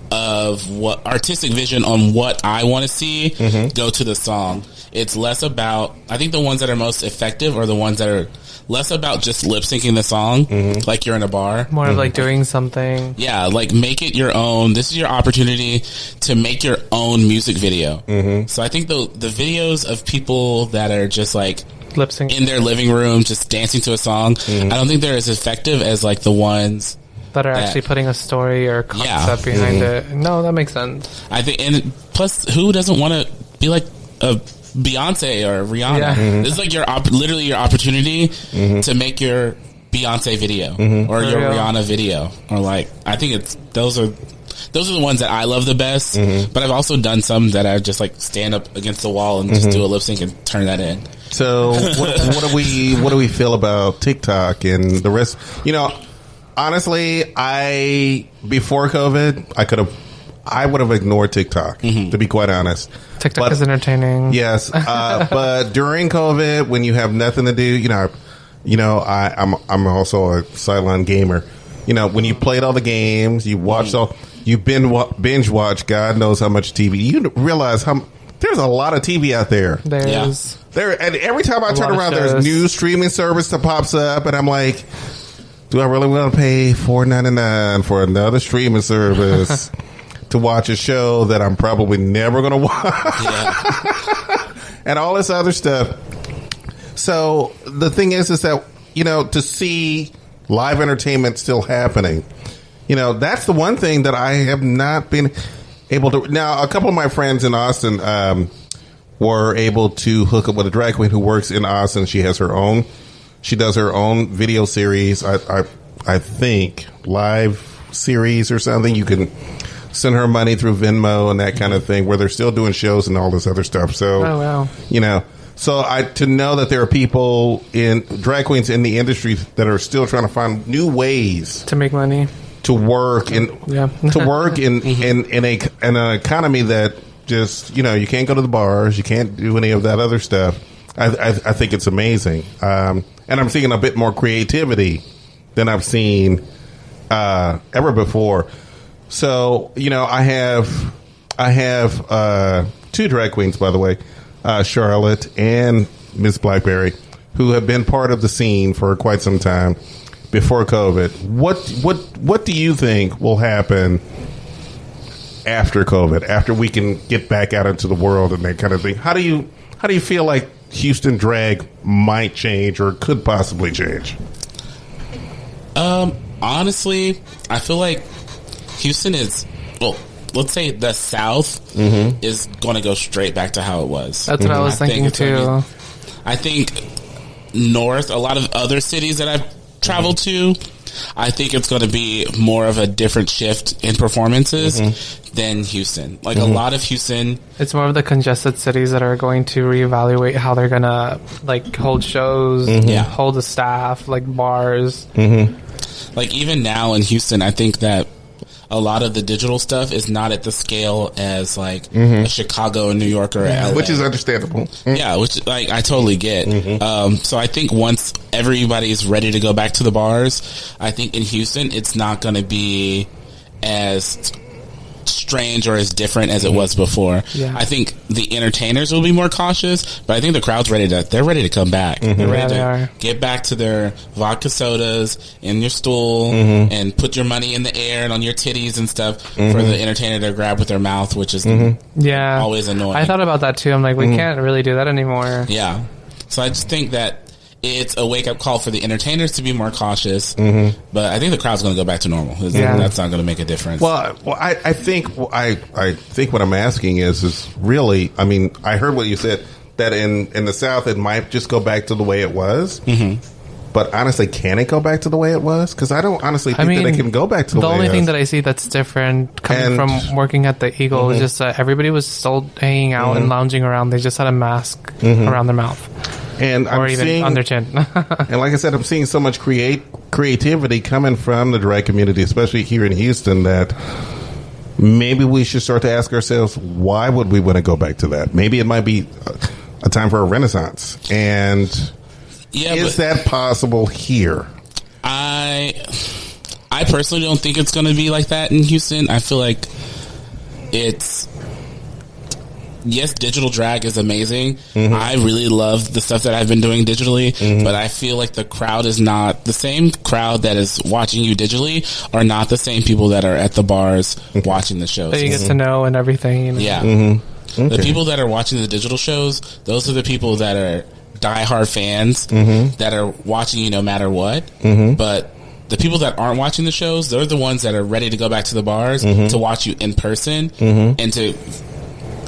of what artistic vision on what I want to see go to the song. It's less about, I think the ones that are most effective are the ones that are less about just lip syncing the song like you're in a bar. More of like doing something. Yeah, like make it your own. This is your opportunity to make your own music video. So I think the videos of people that are just like lip sync in their living room just dancing to a song, I don't think they're as effective as like the ones that are actually putting a story or concept behind it. No, that makes sense. I think, and plus, who doesn't want to be like a Beyonce or Rihanna? This is like literally your opportunity to make your Beyonce video or your Rihanna video, or like I think those are the ones that I love the best. But I've also done some that I just like stand up against the wall and just do a lip sync and turn that in. So what do we feel about TikTok and the rest? Honestly, before COVID, I would have ignored TikTok, to be quite honest. TikTok is entertaining. Yes. But during COVID, when you have nothing to do, I'm also a sideline gamer. When you played all the games, you watched you binge watch God knows how much TV. You realize there's a lot of TV out there. There's And every time I turn around, there's new streaming service that pops up, and I'm like, do I really want to pay $4.99 for another streaming service to watch a show that I'm probably never going to watch? And all this other stuff. So the thing is that, to see live entertainment still happening, that's the one thing that I have not been able to. Now, a couple of my friends in Austin were able to hook up with a drag queen who works in Austin. She does her own video series. I think live series or something. You can send her money through Venmo and that kind of thing, where they're still doing shows and all this other stuff. So, so to know that there are people drag queens in the industry that are still trying to find new ways to make money, to work in an economy that just, you can't go to the bars, you can't do any of that other stuff. I think it's amazing. And I'm seeing a bit more creativity than I've seen ever before. So, I have two drag queens, by the way, Charlotte and Miss Black Berri, who have been part of the scene for quite some time before COVID. What do you think will happen after COVID, after we can get back out into the world and that kind of thing? How do you feel like Houston drag might change or could possibly change? Honestly, I feel like Houston is, let's say the South is going to go straight back to how it was. That's what I was thinking too. I think North, a lot of other cities that I've traveled to, I think it's going to be more of a different shift in performances than Houston. Like a lot of Houston, it's more of the congested cities that are going to reevaluate how they're going to hold shows, hold the staff, bars. Like even now in Houston, I think that a lot of the digital stuff is not at the scale as a Chicago, New York, or LA. Which is understandable. Yeah, which I totally get. So I think once everybody's ready to go back to the bars, I think in Houston it's not going to be as strange or as different as it was before. I think the entertainers will be more cautious, but I think the crowd's ready to come back. They're ready to get back to their vodka sodas in your stool and put your money in the air and on your titties and stuff for the entertainer to grab with their mouth, which is always annoying. I thought about that too. I'm like, we can't really do that anymore. Yeah. So I just think that it's a wake-up call for the entertainers to be more cautious, but I think the crowd's going to go back to normal. That's not going to make a difference. Well, I think what I'm asking is really, I mean, I heard what you said, that in the South it might just go back to the way it was. But honestly, can it go back to the way it was? Because I don't honestly think that it can go back to the way it was. The only thing that I see that's different coming from working at the Eagle is just that everybody was still hanging out and lounging around. They just had a mask around their mouth. And or even seeing, on their chin. And like I said, I'm seeing so much creativity coming from the drag community, especially here in Houston, that maybe we should start to ask ourselves, why would we want to go back to that? Maybe it might be a time for a renaissance. And is that possible here? I personally don't think it's going to be like that in Houston. I feel like yes, digital drag is amazing. I really love the stuff that I've been doing digitally, but I feel like the crowd is not the same crowd that is watching you digitally are not the same people that are at the bars watching the shows. That you get to know and everything. Yeah. The people that are watching the digital shows, those are the people that are diehard fans that are watching you no matter what. But the people that aren't watching the shows, they're the ones that are ready to go back to the bars to watch you in person and to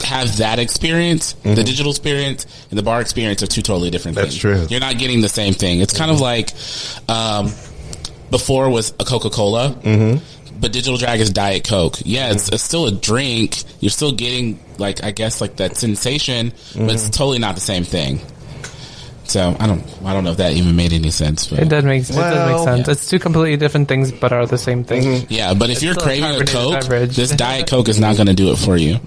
have that experience. The digital experience and the bar experience are two totally different things. That's true. You're not getting the same thing. It's kind of like before was a Coca-Cola, but digital drag is Diet Coke. Yeah, it's still a drink. You're still getting that sensation, but it's totally not the same thing. So I don't know if that even made any sense. But. It does make sense. Yeah. It's two completely different things, but are the same thing. Yeah, but if you're craving a Coke, this Diet Coke is not going to do it for you.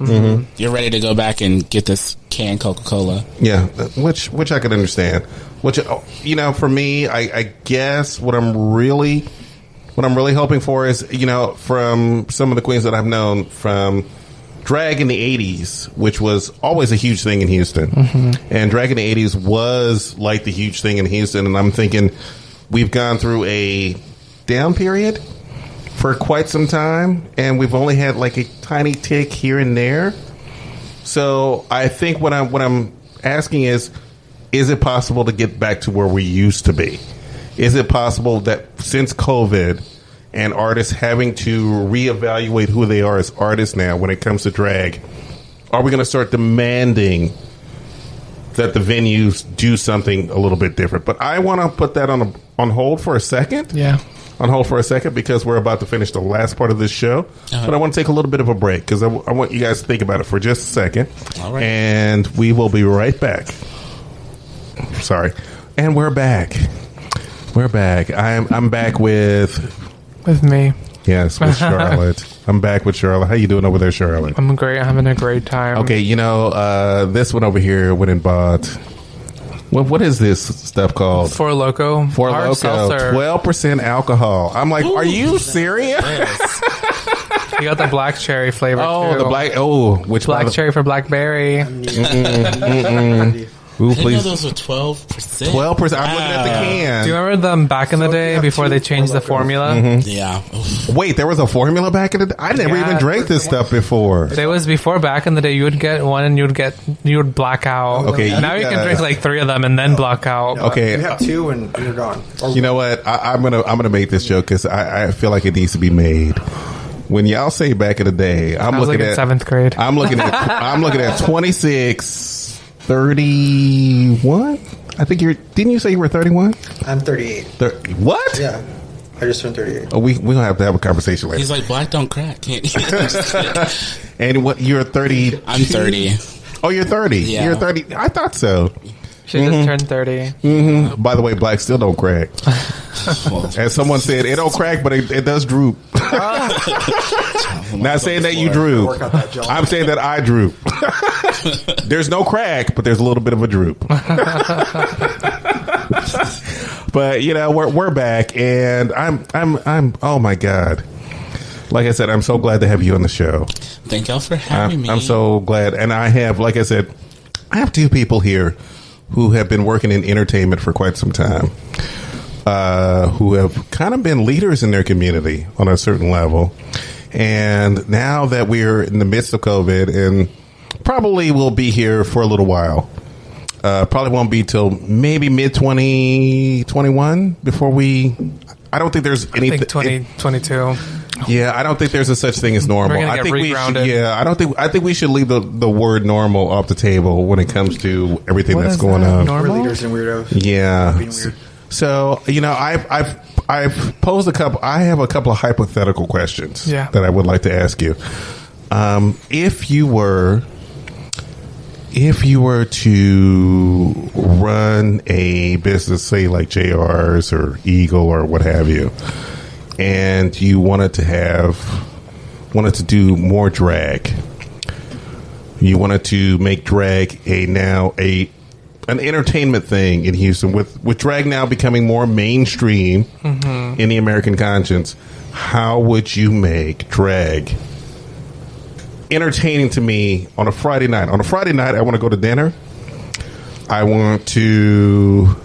You're ready to go back and get this canned Coca-Cola. Yeah, which I could understand. Which for me, I guess what I'm really hoping for is from some of the queens that I've known from drag in the 80s, which was always a huge thing in Houston. And drag in the 80s was like the huge thing in Houston. And I'm thinking we've gone through a down period for quite some time, and we've only had like a tiny tick here and there. So I think what I'm asking is it possible to get back to where we used to be? Is it possible that since COVID and artists having to reevaluate who they are as artists now when it comes to drag, are we going to start demanding that the venues do something a little bit different? But I want to put that on hold for a second. Yeah. On hold for a second, because we're about to finish the last part of this show. But I want to take a little bit of a break because I want you guys to think about it for just a second. All right. And we will be right back. Sorry. And we're back. We're back. I'm back with me. Yes, with Charlotte. I'm back with Charlotte. How you doing over there, Charlotte? I'm great. I'm having a great time. Okay, this one over here went and bought. What is this stuff called? Four Loko. Hard seltzer. 12% alcohol. I'm like, are you serious? You got the black cherry flavor. Oh, too. the black. Oh, which black cherry for Black Berri. Ooh, I didn't know please. those were 12%. 12%. I'm looking at the can. Do you remember them back in the day before they changed the formula? Yeah. Wait, there was a formula back in the day? I never Yeah. even drank this stuff before. There was before back in the day. You would get one and you would black out. Okay, Now you can drink like 3 of them and then black out. Okay. You have 2 and you're gone. You know what? I'm gonna make this joke because I feel like it needs to be made. When y'all say back in the day, I was like in 7th grade. I'm looking at 26. 31? I think didn't you say you were 31? I'm 38. What? Yeah. I just turned 38. Oh, we're going to have to have a conversation later. He's like, black don't crack. Can't he? I'm just kidding. And what, you're 30? I'm 30. Oh, you're 30. Yeah. You're 30. I thought so. She just turned 30. By the way, black still don't crack. As someone said, it don't crack, but it does droop. Not saying that you droop. I'm saying that I droop. There's no crack, but there's a little bit of a droop. But we're back, and I'm oh my God. Like I said, I'm so glad to have you on the show. Thank y'all for having me. I'm so glad, and I have 2 people here who have been working in entertainment for quite some time, who have kind of been leaders in their community on a certain level. And now that we're in the midst of COVID, and probably will be here for a little while, probably won't be till maybe mid-2021 before I don't think there's anything. I think 2022. Yeah, I don't think there's a such thing as normal. We're gonna get regrounded. I think we should leave the word normal off the table when it comes to everything What that's is going that? on. We're Normal? leaders and weirdos. Yeah. Being weird. So, I've posed I have a couple of hypothetical questions that I would like to ask you. If you were to run a business, say like JR's or Eagle or what have you, and you wanted to do more drag, you wanted to make drag an entertainment thing in Houston, with drag now becoming more mainstream in the American conscience, how would you make drag entertaining to me on a Friday night? On a Friday night, I want to go to dinner. I want to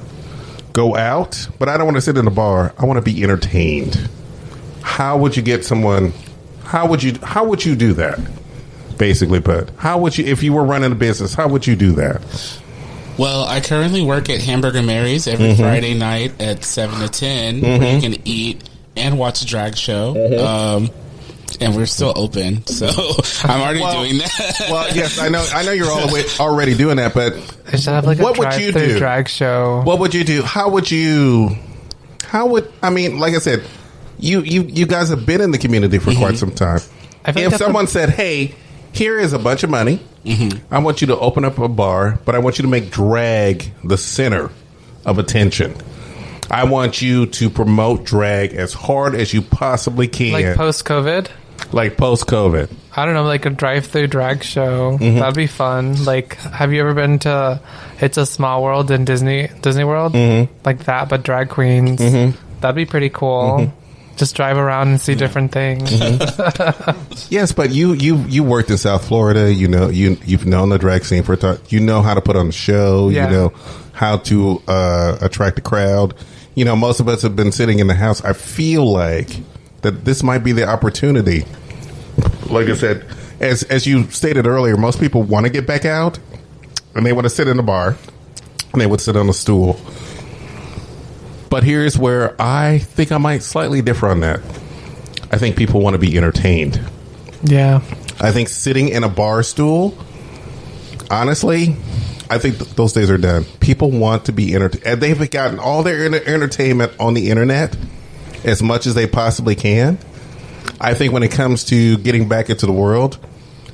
go out, but I don't want to sit in a bar. I want to be entertained. How would you get someone? How would you do that? Basically put, how would you, if you were running a business, how would you do that? Well, I currently work at Hamburger Mary's every Friday night at 7 to 10, where you can eat and watch a drag show. And we're still open, so I'm already doing that. Well, yes, I know you're already doing that, but I should have like what a would you do? drag show. What would you do? I mean, like I said, you guys have been in the community for quite some time. If someone said, hey, here is a bunch of money, I want you to open up a bar, but I want you to make drag the center of attention. I want you to promote drag as hard as you possibly can. Like post-COVID? Like post-COVID. I don't know, like a drive-through drag show. That'd be fun. Like, have you ever been to It's a Small World in Disney World? Like that, but drag queens. That'd be pretty cool. just drive around and see different things. Yes, but you worked in South Florida. You know, you've known the drag scene for a time. You know how to put on a show. Yeah. You know how to attract a crowd. You know, most of us have been sitting in the house. I feel like that this might be the opportunity. Like I said, as you stated earlier, most people want to get back out and they want to sit in a bar and they would sit on a stool. But here's where I think I might slightly differ on that. I think people want to be entertained. Yeah. I think sitting in a bar stool, honestly, I think those days are done. People want to be entertained. And they've gotten all their entertainment on the internet as much as they possibly can. I think when it comes to getting back into the world,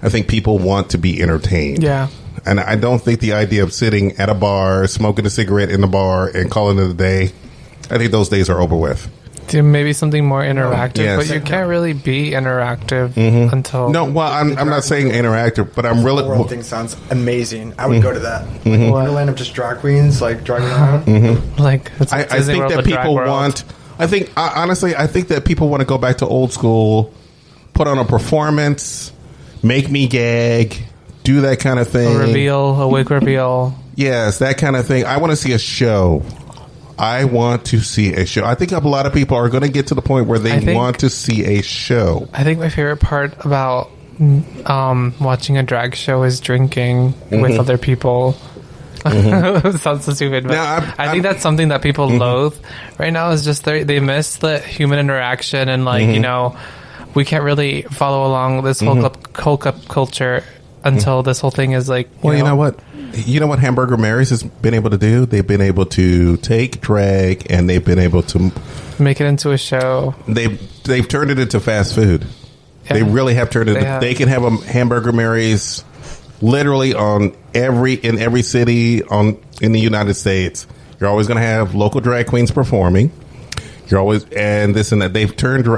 I think people want to be entertained. Yeah. And I don't think the idea of sitting at a bar, smoking a cigarette in the bar, and calling it a day, I think those days are over with. Maybe something more interactive, Yes. but you can't really be interactive until... No, well, I'm not saying interactive, but I'm really... The world thing sounds amazing. I would go to that. What? Wonderland of just drag queens, like, driving around. Like, it's I Disney think World, that but drag people world. want... honestly, I think that people want to go back to old school, put on a performance, make me gag, do that kind of thing. A wig reveal. Yes, that kind of thing. I want to see a show. I want to see a show. I think a lot of people are going to get to the point where they want to see a show. I think my favorite part about watching a drag show is drinking with other people. It sounds so stupid, but Now, I think that's something that people loathe right now. Is just they miss the human interaction and you know, we can't really follow along this whole cup culture until this whole thing is like. You know what? You know what Hamburger Mary's has been able to do? They've been able to take drag and they've been able to make it into a show. They've turned it into fast food. Yeah. They really have turned it. They can have a Hamburger Mary's literally in every city in the United States. You're always going to have local drag queens performing. You're always and this and that. They've turned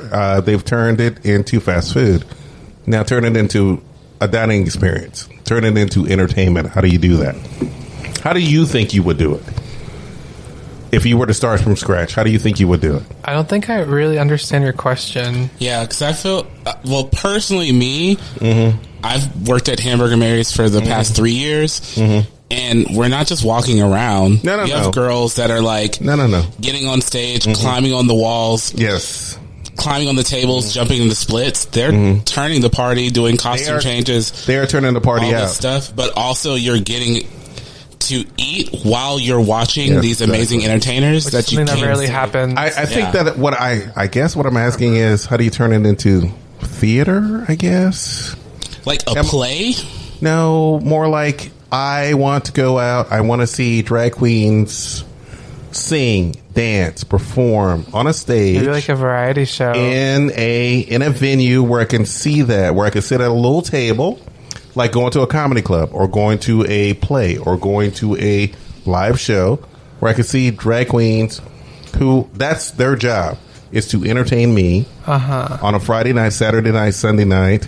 it into fast food. Now turn it into a dining experience. Turn it into entertainment. How do you do that? How do you think you would do it? If you were to start from scratch, how do you think you would do it? I don't think I really understand your question. Yeah, because I feel, well, personally, me, I've worked at Hamburger Mary's for the past 3 years, and we're not just walking around. No. You have girls that are like, getting on stage, climbing on the walls. Yes. Climbing on the tables, jumping in the splits. They're turning the party, doing costume changes. They are turning the party all out. This stuff, but also you're getting to eat while you're watching these amazing entertainers. That you can't rarely happens. I think that what I guess what I'm asking is, how do you turn it into theater? I guess like a play. No, more like I want to go out. I want to see drag queens sing, dance, perform on a stage. Maybe like a variety show in a venue where I can see that, where I can sit at a little table, like going to a comedy club or going to a play or going to a live show, where I can see drag queens who that's their job, is to entertain me on a Friday night, Saturday night, Sunday night.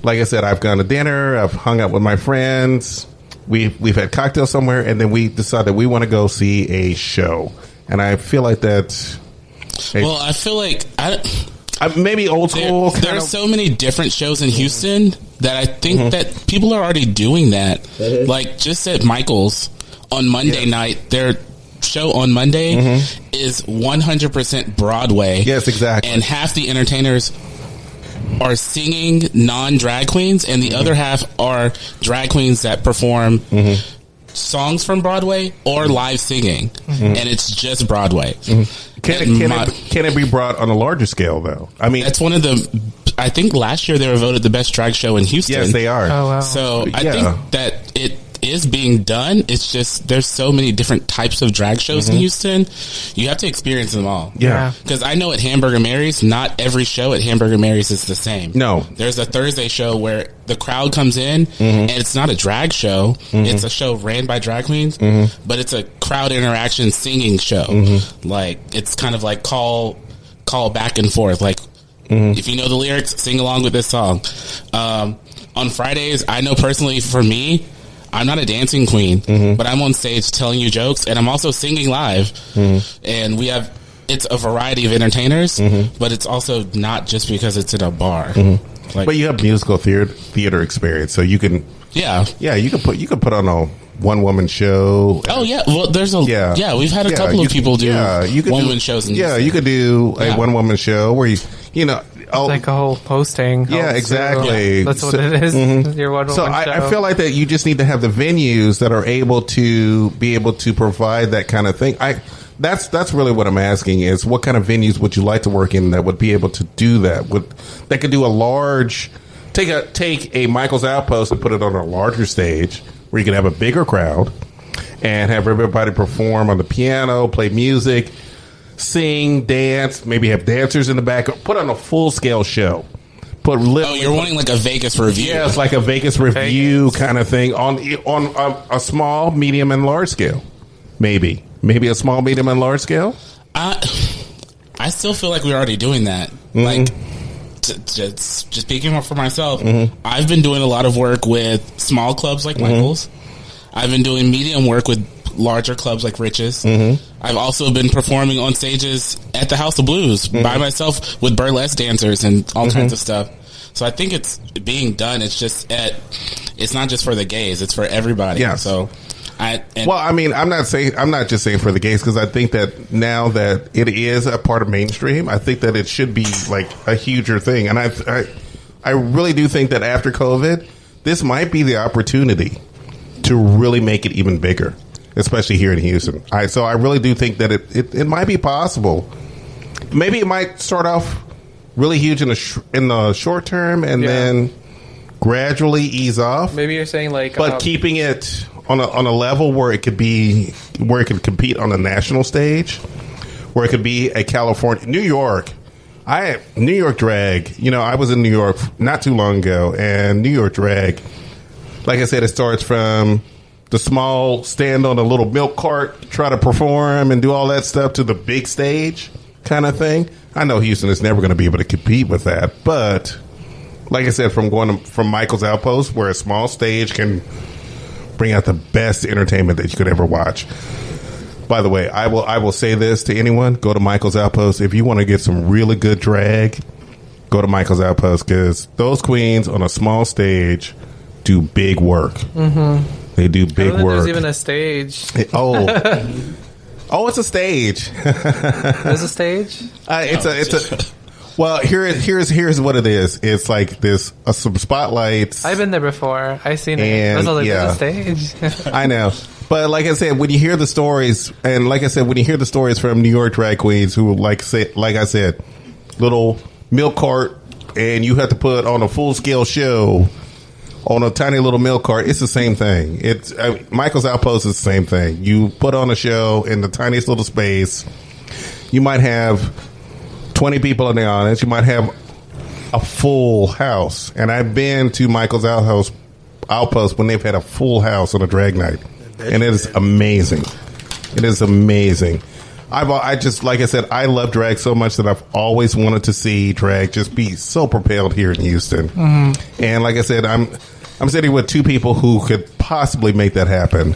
Like I said, I've gone to dinner, I've hung out with my friends. We've had cocktails somewhere, and then we decided we want to go see a show. And I feel like that's... Well, I feel like... maybe old school. There are so many different shows in Houston that I think that people are already doing that. Like, just at Michael's on Monday night, their show on Monday is 100% Broadway. Yes, exactly. And half the entertainers are singing non-drag queens, and the other half are drag queens that perform songs from Broadway or live singing, and it's just Broadway. Can it be brought on a larger scale, though? I mean, that's one of the... I think last year they were voted the best drag show in Houston. Yes, they are. Oh, wow. So I think that it is being done. It's just there's so many different types of drag shows in Houston. You have to experience them all. Yeah. Because I know at Hamburger Mary's, not every show at Hamburger Mary's is the same. No. There's a Thursday show where the crowd comes in and it's not a drag show. It's a show ran by drag queens, but it's a crowd interaction singing show. Like, it's kind of like call back and forth. Like, if you know the lyrics, sing along with this song. On Fridays, I know personally for me, I'm not a dancing queen, but I'm on stage telling you jokes, and I'm also singing live. And we have it's a variety of entertainers, but it's also not just because it's in a bar. Like, but you have musical theater experience, so you can you can put on a one woman show. Oh yeah, well there's we've had a couple of people do one woman shows. You could do a one woman show where you know. Like a whole posting. Yeah, exactly. That's what it is. Your one so I feel like that you just need to have the venues that are able to provide that kind of thing. That's really what I'm asking is what kind of venues would you like to work in that would be able to do that? That could do a large take a Michael's Outpost and put it on a larger stage where you can have a bigger crowd and have everybody perform on the piano, play music, sing, dance, maybe have dancers in the back, put on a full-scale show. You're wanting like a Vegas review. Yeah, it's like a Vegas review kind of thing on a small, medium, and large scale. Maybe a small, medium, and large scale. I still feel like we're already doing that. Like, just speaking for myself, I've been doing a lot of work with small clubs like Michael's. I've been doing medium work with larger clubs like Rich's. I've also been performing on stages at the House of Blues by myself with burlesque dancers and all kinds of stuff. So I think it's being done. It's just it's not just for the gays; it's for everybody. Yeah. So, I'm not just saying for the gays because I think that now that it is a part of mainstream, I think that it should be like a huger thing. And I really do think that after COVID, this might be the opportunity to really make it even bigger, especially here in Houston. So I really do think that it might be possible. Maybe it might start off really huge in the short term and then gradually ease off. Maybe you're saying like, but keeping it on a level where it could compete on a national stage, where it could be a California, New York drag. You know, I was in New York not too long ago, and New York drag, like I said, it starts from the small stand on a little milk cart, try to perform and do all that stuff, to the big stage kind of thing. I know Houston is never going to be able to compete with that, but like I said, from Michael's Outpost, where a small stage can bring out the best entertainment that you could ever watch. By the way, I will say this to anyone: go to Michael's Outpost if you want to get some really good drag. Go to Michael's Outpost because those queens on a small stage do big work. They do big work. There's even a stage. It's a stage. There's a stage. Well, here's what it is. It's like some spotlights. I've been there before. I've seen it. There's a stage. I know. But like I said, when you hear the stories, from New York drag queens who like I said, little milk cart, and you have to put on a full scale show on a tiny little milk cart, it's the same thing. Michael's Outpost is the same thing. You put on a show in the tiniest little space. You might have 20 people in the audience. You might have a full house. And I've been to Michael's Outpost when they've had a full house on a drag night. And it is amazing. It is amazing. I just, like I said, I love drag so much that I've always wanted to see drag just be so propelled here in Houston. And like I said, I'm sitting with two people who could possibly make that happen.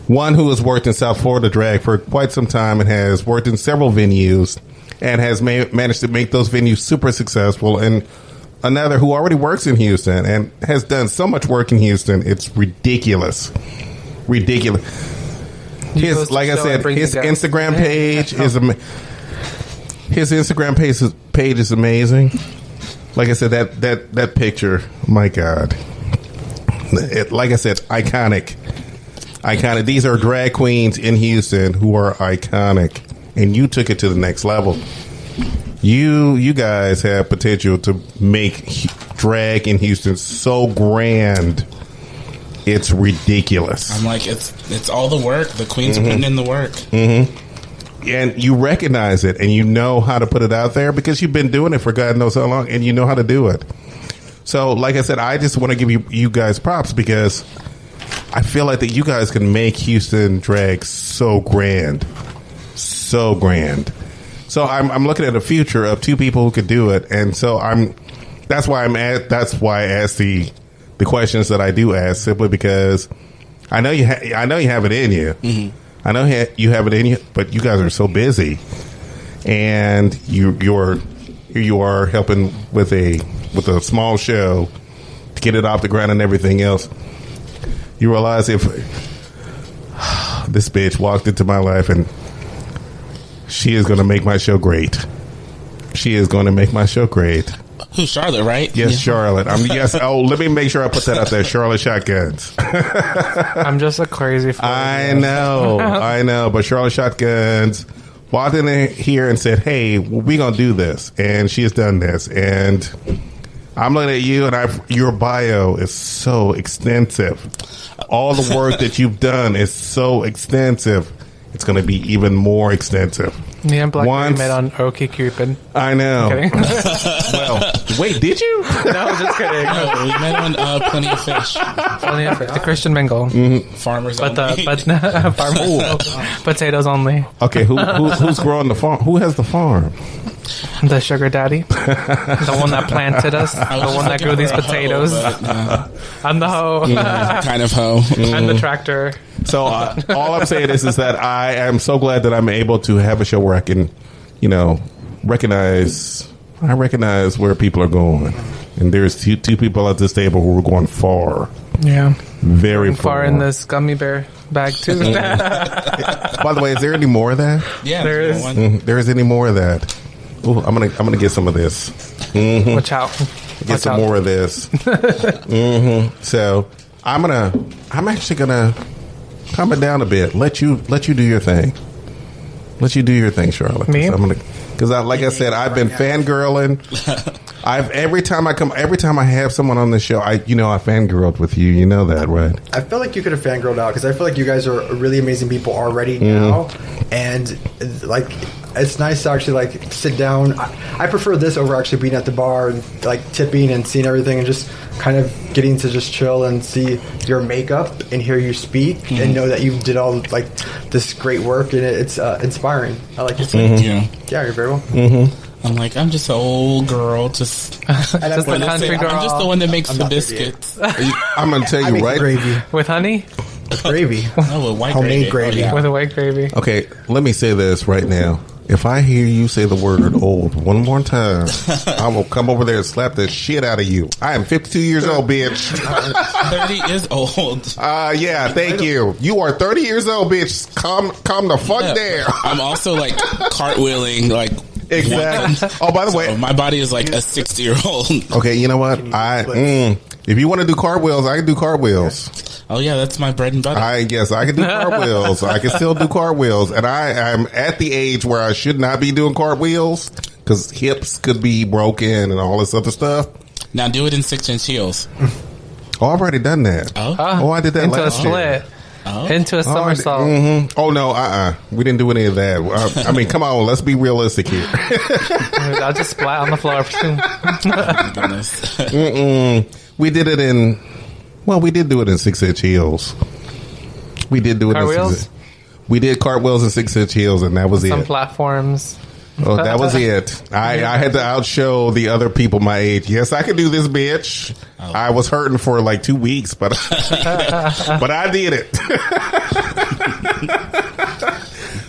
One who has worked in South Florida drag for quite some time and has worked in several venues and has managed to make those venues super successful. And another who already works in Houston and has done so much work in Houston, it's ridiculous. Like I said, his Instagram page is amazing. Like I said, that picture, my God. Like I said, iconic. These are drag queens in Houston who are iconic, and you took it to the next level. You guys have potential to make drag in Houston so grand. It's ridiculous. I'm like, it's all the work. The queens are putting in the work. And you recognize it, and you know how to put it out there because you've been doing it for God knows how long, and you know how to do it. So, like I said, I just want to give you guys props because I feel like that you guys can make Houston drag so grand. So grand. So I'm looking at a future of two people who could do it, and so that's why I asked the questions that I do ask, simply because I know you have it in you. I know you have it in you, but you guys are so busy, and here you are helping with a small show to get it off the ground and everything else. You realize if this bitch walked into my life and she is going to make my show great. She is going to make my show great. Who's Charlotte, right? Yes, Yeah. Charlotte. Yes. Oh, let me make sure I put that out there. Charlotte Shotguns. I'm just a crazy fool. I know. But Charlotte Shotguns walked in here and said, "Hey, we're gonna do this," and she has done this. And I'm looking at you, and your bio is so extensive. All the work that you've done is so extensive. It's going to be even more extensive. Me and Black Berri met on OkCupid. I know. Well, wait, did you? No, just kidding. No, we met on Plenty of Fish. The Christian Mingle. Farmers But only. farmers, potatoes only. Okay, who's growing the farm? Who has the farm? The sugar daddy, the one that planted us, the one that grew these potatoes. I'm the hoe. Kind of hoe. I'm the tractor. So all I'm saying is that I am so glad that I'm able to have a show where I can, recognize where people are going. And there's two people at this table who are going far. Yeah. Very far in this gummy bear bag too. By the way, is there any more of that? Yeah, There is. There is any more of that? Ooh, I'm gonna get some of this. Watch out. Get some more of this. So I'm actually gonna calm it down a bit. Let you do your thing. Let you do your thing, Charlotte. Me? Because like I said, I've been fangirling. Every time I have someone on the show, I fangirled with you. You know that, right? I feel like you could have fangirled out because I feel like you guys are really amazing people already now, and like it's nice to actually like sit down. I prefer this over actually being at the bar and like tipping and seeing everything and just kind of getting to just chill and see your makeup and hear you speak and know that you did all like this great work, and it's inspiring. I like it. Yeah, you're very well. I'm like, I'm just an old girl. Just Just a country girl. I'm just the one that makes the biscuits. I'm gonna tell I you make right. gravy. With honey? With gravy. Oh, with white Homemade gravy. gravy. Oh, yeah. With a white gravy. Okay, let me say this right now. If I hear you say the word old one more time, I will come over there and slap the shit out of you. I am 52 years old, bitch. 30 is old. Yeah, thank you. You are 30 years old, bitch. Calm the fuck down. I'm also like cartwheeling, like Exactly. Oh, by the way, my body is like a 60-year-old. okay, you know what? If you want to do cartwheels, I can do cartwheels. Oh yeah, that's my bread and butter. I can do cartwheels. I can still do cartwheels, and I am at the age where I should not be doing cartwheels because hips could be broken and all this other stuff. Now do it in 6-inch heels. Oh, I've already done that. Oh, I did that Into a last year. split. Into a somersault. Oh no, we didn't do any of that. I mean, come on, let's be realistic here. I'll just splat on the floor. my goodness. We did it in. Well, we did do it in 6-inch heels. We did do it Cartwheels? in 6-inch. We did cartwheels in 6-inch heels, and that was Some it. platforms. Oh, that was it. I had to outshow the other people my age. Yes, I can do this, bitch. I was hurting for like 2 weeks, but but I did it.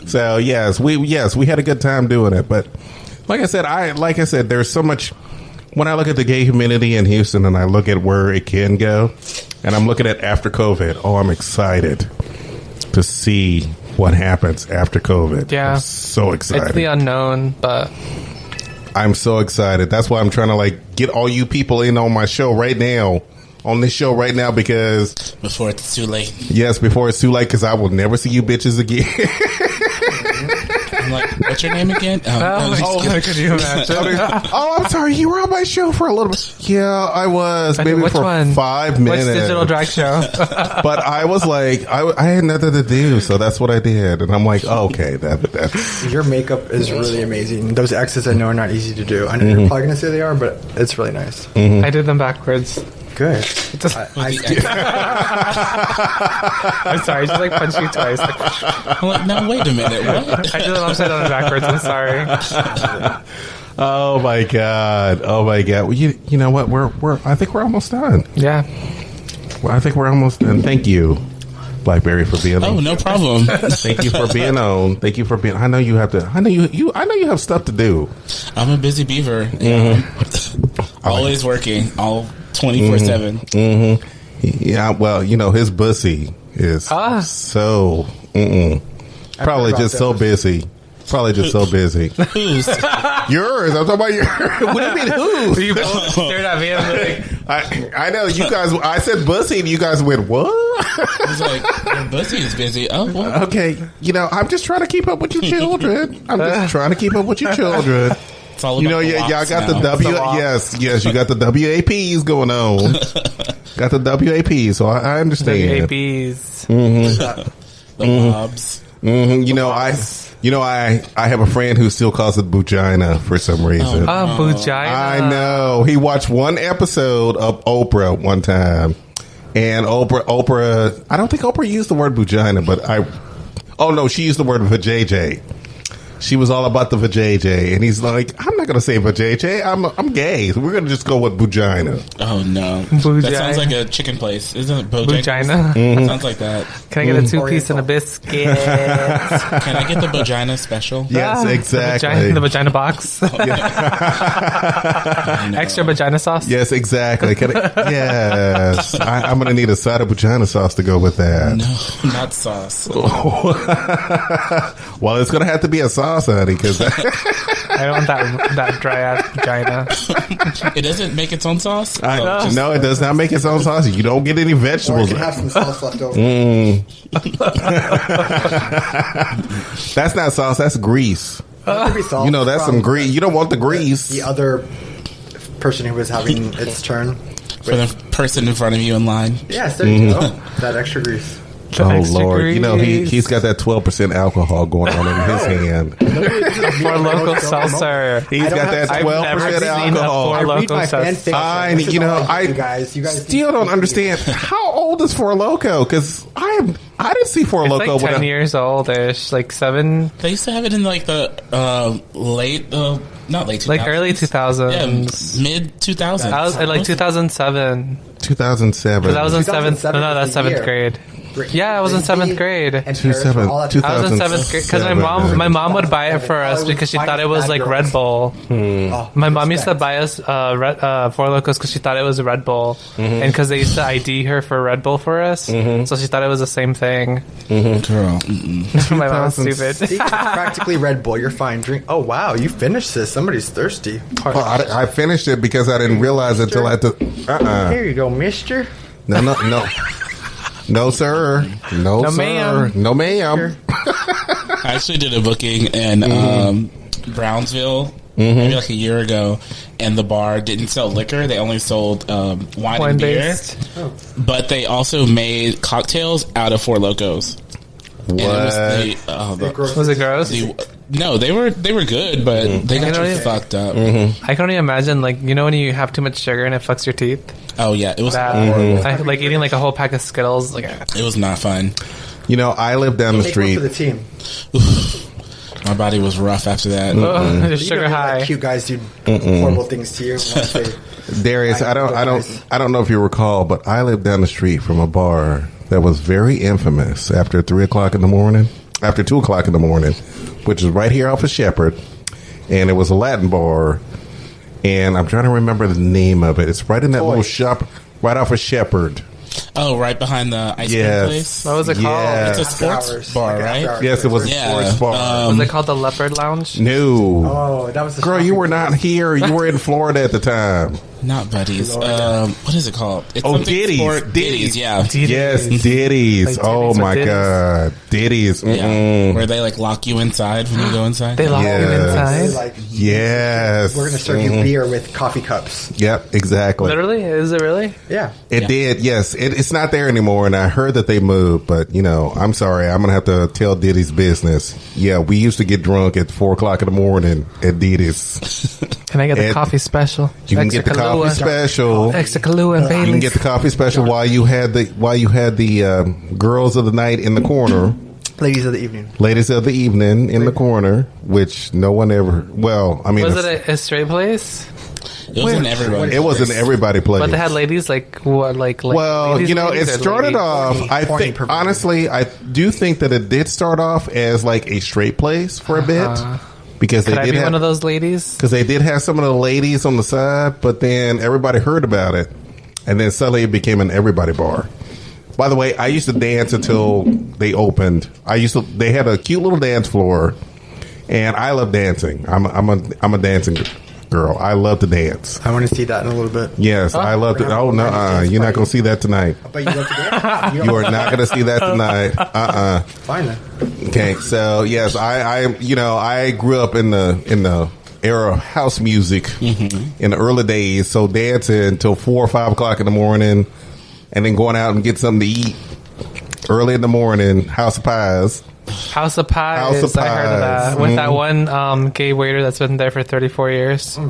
So yes, we had a good time doing it. But like I said, there's so much. When I look at the gay community in Houston and I look at where it can go, and I'm looking at after COVID, I'm excited to see what happens after COVID. Yeah. I'm so excited. It's the unknown, but I'm so excited. That's why I'm trying to like get all you people in on my show right now, on this show right now, because Before it's too late. yes, before it's too late, because I will never see you bitches again. I'm like, what's your name again? could you imagine? Oh, I'm sorry. You were on my show for a little bit. Yeah, I was. Maybe Which for one? 5 minutes. Which digital drag show? But I was like, I had nothing to do, so that's what I did. And I'm like, oh, okay, that's Your makeup is really amazing. Those X's I know are not easy to do. I know you're probably going to say they are, but it's really nice. I did them backwards. Good. I'm sorry, I just like punched you twice. I'm like, no, wait a minute. What? I did them upside down and backwards. I'm sorry. Oh my god. Well, you know what? I think we're almost done. Yeah. Well, I think we're almost done. Thank you. Black Berri, for being on. Oh, no problem. Thank you for being on. Thank you for being. I know you have to. I know you have stuff to do. I'm a busy beaver. Always working, all 24/7. Mm-hmm. Yeah, well, his bussy is so. Probably just so busy. Probably just so busy. Who's? Yours. I'm talking about yours. What do you mean who? You both stared at me. I know you guys. I said bussy, and you guys went what? I was like, your bussy is busy. Oh, what? Okay. I'm just trying to keep up with your children. I'm just trying to keep up with your children. It's all about y'all got now. the yes, you got the WAPs going on. Got the WAPs, so I understand. WAPs. The mobs. I have a friend who still calls it Bugina for some reason. Oh, Bugina. I know. He watched one episode of Oprah one time, and Oprah. I don't think Oprah used the word Bugina, but she used the word vajayjay. She was all about the vajayjay, and he's like, I'm not going to say vajayjay. I'm gay. So we're going to just go with Bugina. Oh, no. Bugina. That sounds like a chicken place. Isn't it Bojangles? Bugina. Sounds like that. Can I get a 2-piece and a biscuit? Can I get the Bojangles special? Yes, exactly. The vagina box. Extra vagina sauce. Yes, exactly. Yes. I'm going to need a side of Bugina sauce to go with that. No, not sauce. Well, it's going to have to be a sauce, honey, because I don't want that dry ass vagina. It doesn't make its own sauce? No, it does not make its own sauce. You don't get any Or vegetables. you can have some sauce left over. That's not sauce. That's grease. Could be sauce That's from some grease. You don't want the grease. The other person who was having its turn. For the person in front of you in line? Yes, there you go. That extra grease. Oh Lord! Grease. He's got that 12% alcohol going on in his hand. For local seltzer. He's got that 12% alcohol. I read my fanfic. I you guys still don't understand how old is Four Loko, because I didn't see Four It's Loko like 10 years old-ish, like 7. They used to have it in like the not late 2000s. Like early 2000s. Yeah, mid 2000s. I was at like 2007. 2007. Because I was in 7th. 2007 No, that's was the 7th year. grade. Yeah, I was in 7th grade. And 2007. Paris were all at I was in 7th grade because my mom would buy it for us because she thought it was like Red Bull. My mom used to buy us Four Locos because she thought it was a Red Bull, and because they used to ID her for Red Bull for us, so she thought it was the same thing. Girl. My mom's stupid. See, it's practically Red Bull. You're fine. Drink. Oh wow, you finished this. Somebody's thirsty. Well, I finished it because I didn't realize until I had to. Here you go, Mister. No. No, sir. No, sir. ma'am. No, ma'am. I actually did a booking in Brownsville maybe like a year ago, and the bar didn't sell liquor. They only sold wine and beer. But they also made cocktails out of Four Locos. What? And it was Was it gross? no, they were good, but they got you fucked up. I can only imagine, like, when you have too much sugar and it fucks your teeth. Oh yeah, it was horrible. Like eating like a whole pack of Skittles. Like, it was not fun. I live down the Take street. one for the team. My body was rough after that. Just sugar high. Like cute guys do horrible things to you. Once they Darius, I don't know if you recall, but I live down the street from a bar that was very infamous after 2 o'clock in the morning, which is right here off of Shepherd, and it was a Latin bar, and I'm trying to remember the name of it. It's right in that little shop right off of Shepherd. Oh, right behind the ice cream place? What was it called? It's a sports bar, right? Yes, it was a sports bar. Was it called the Leopard Lounge? No. Oh, that was the Girl, you were not here. You were in Florida at the time. Not Buddies. What is it called? It's Ditties. Ditties, yeah. Yes, Ditties. Like oh, Ditties my with God. Ditties. Yeah. Where they, like, lock you inside when you go inside. They lock you They're inside? like, Yes. we're going to serve you beer with coffee cups. Yep, exactly. Literally? Is it really? Yeah. It did, yes. It's not there anymore, and I heard that they moved, but, I'm sorry. I'm going to have to tell Diddy's business. Yeah, we used to get drunk at 4 o'clock in the morning at Diddy's. Can I get the coffee special? You can get the coffee special. Extra Kahlua and Bailey's. You can get the coffee special while you had the girls of the night in the corner. Ladies of the evening. Ladies of the evening in the corner, which no one ever. Well, I mean, Was it a straight place? It was in everybody. It was an everybody place. But they had ladies well, ladies, it started off. I think honestly, I do think that it did start off as like a straight place for a bit because they did have one of those ladies. Because they did have some of the ladies on the side, but then everybody heard about it, and then suddenly it became an everybody bar. By the way, I used to dance until they opened. They had a cute little dance floor, and I love dancing. I'm a dancing girl. I love to dance. I want to see that in a little bit. Yes, I love to. Oh no, you're not going to see that tonight. But you love to dance. You are not going to see that tonight. Fine then. Okay, so yes, I grew up in the era of house music in the early days. So dancing until 4 or 5 o'clock in the morning. And then going out and get something to eat early in the morning. House of Pies. House of Pies. I heard of that. With that one gay waiter that's been there for 34 years.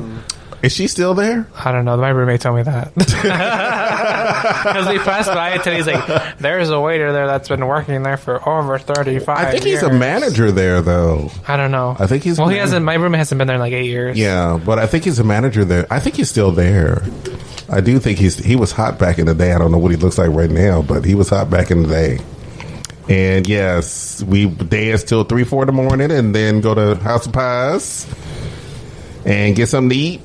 Is she still there? I don't know. My roommate told me that. Because we passed by it and he's like, there's a waiter there that's been working there for over 35 years. I think he's a manager there, though. I don't know. I think he's... Well, he hasn't... My roommate hasn't been there in like 8 years. Yeah, but I think he's a manager there. I think he's still there. I do think he was hot back in the day. I don't know what he looks like right now, but he was hot back in the day. And yes, we dance till 3, 4 in the morning and then go to House of Pies and get something to eat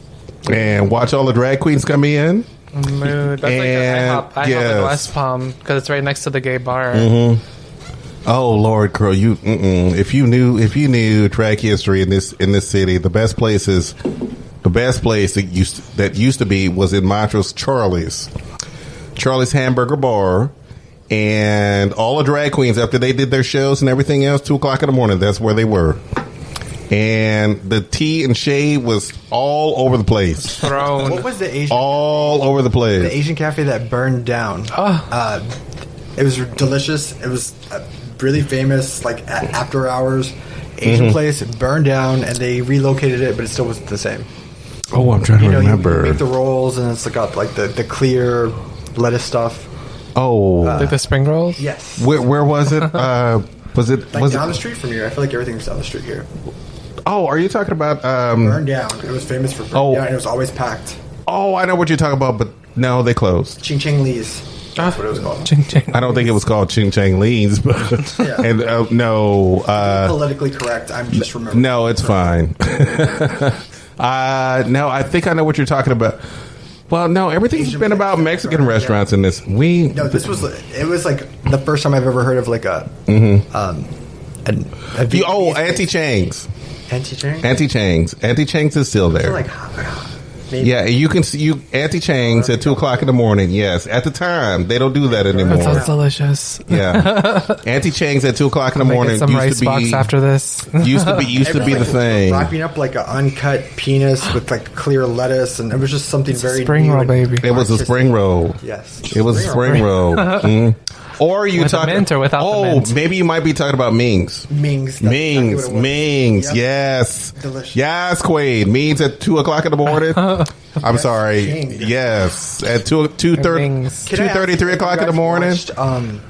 and watch all the drag queens come in. Mood. That's like IHOP in West Palm because it's right next to the gay bar. Oh Lord, Crow, if you knew drag history in this city, the best place that used to be was in Montrose, Charlie's Hamburger Bar, and all the drag queens after they did their shows and everything else, 2 o'clock in the morning, that's where they were. And the tea and shade was all over the place. Thrown. What was the Asian? All over the place. The Asian cafe that burned down. It was delicious. It was really famous, like after hours Asian place. It burned down, and they relocated it, but it still wasn't the same. Oh, I'm trying to remember. You make the rolls, and it's got like the clear lettuce stuff. Oh, like the spring rolls. Yes. Where was it? Was it down the street from here? I feel like everything was down the street here. Oh, are you talking about Burned Down? It was famous for burning down, and it was always packed. Oh, I know what you're talking about, but no, they closed. Ching Chang Lee's. That's what it was called. Ching Chang. I don't think it was called Ching Chang Lee's, but and no. Politically correct. I'm just remembering. No, it's fine. No, I think I know what you're talking about. Well, no, everything's been about Mexican restaurants in this. This was like the first time I've ever heard of like a Auntie Chang's. Auntie Chang's? Auntie Chang's. Auntie Chang's is still there. Maybe. Yeah, you can see Auntie Chang's at 2 o'clock in the morning. Yes, at the time they don't do that anymore. That sounds delicious. Yeah, Auntie Chang's at 2 o'clock in the morning. Some rice box after this. Used to be the thing. Wrapping up like an uncut penis with like clear lettuce, and it was just something very spring roll, baby. It was a spring roll. Yes, it was a spring roll. Or you talking mint or without the mint? Maybe you might be talking about Ming's. Ming's. Ming's. Exactly Ming's. Yep. Yes. Delicious. Yes, Quaid. Ming's at 2 o'clock in the morning. I'm sorry. King. Yes. At 2:30, 3 o'clock in the morning. Watched,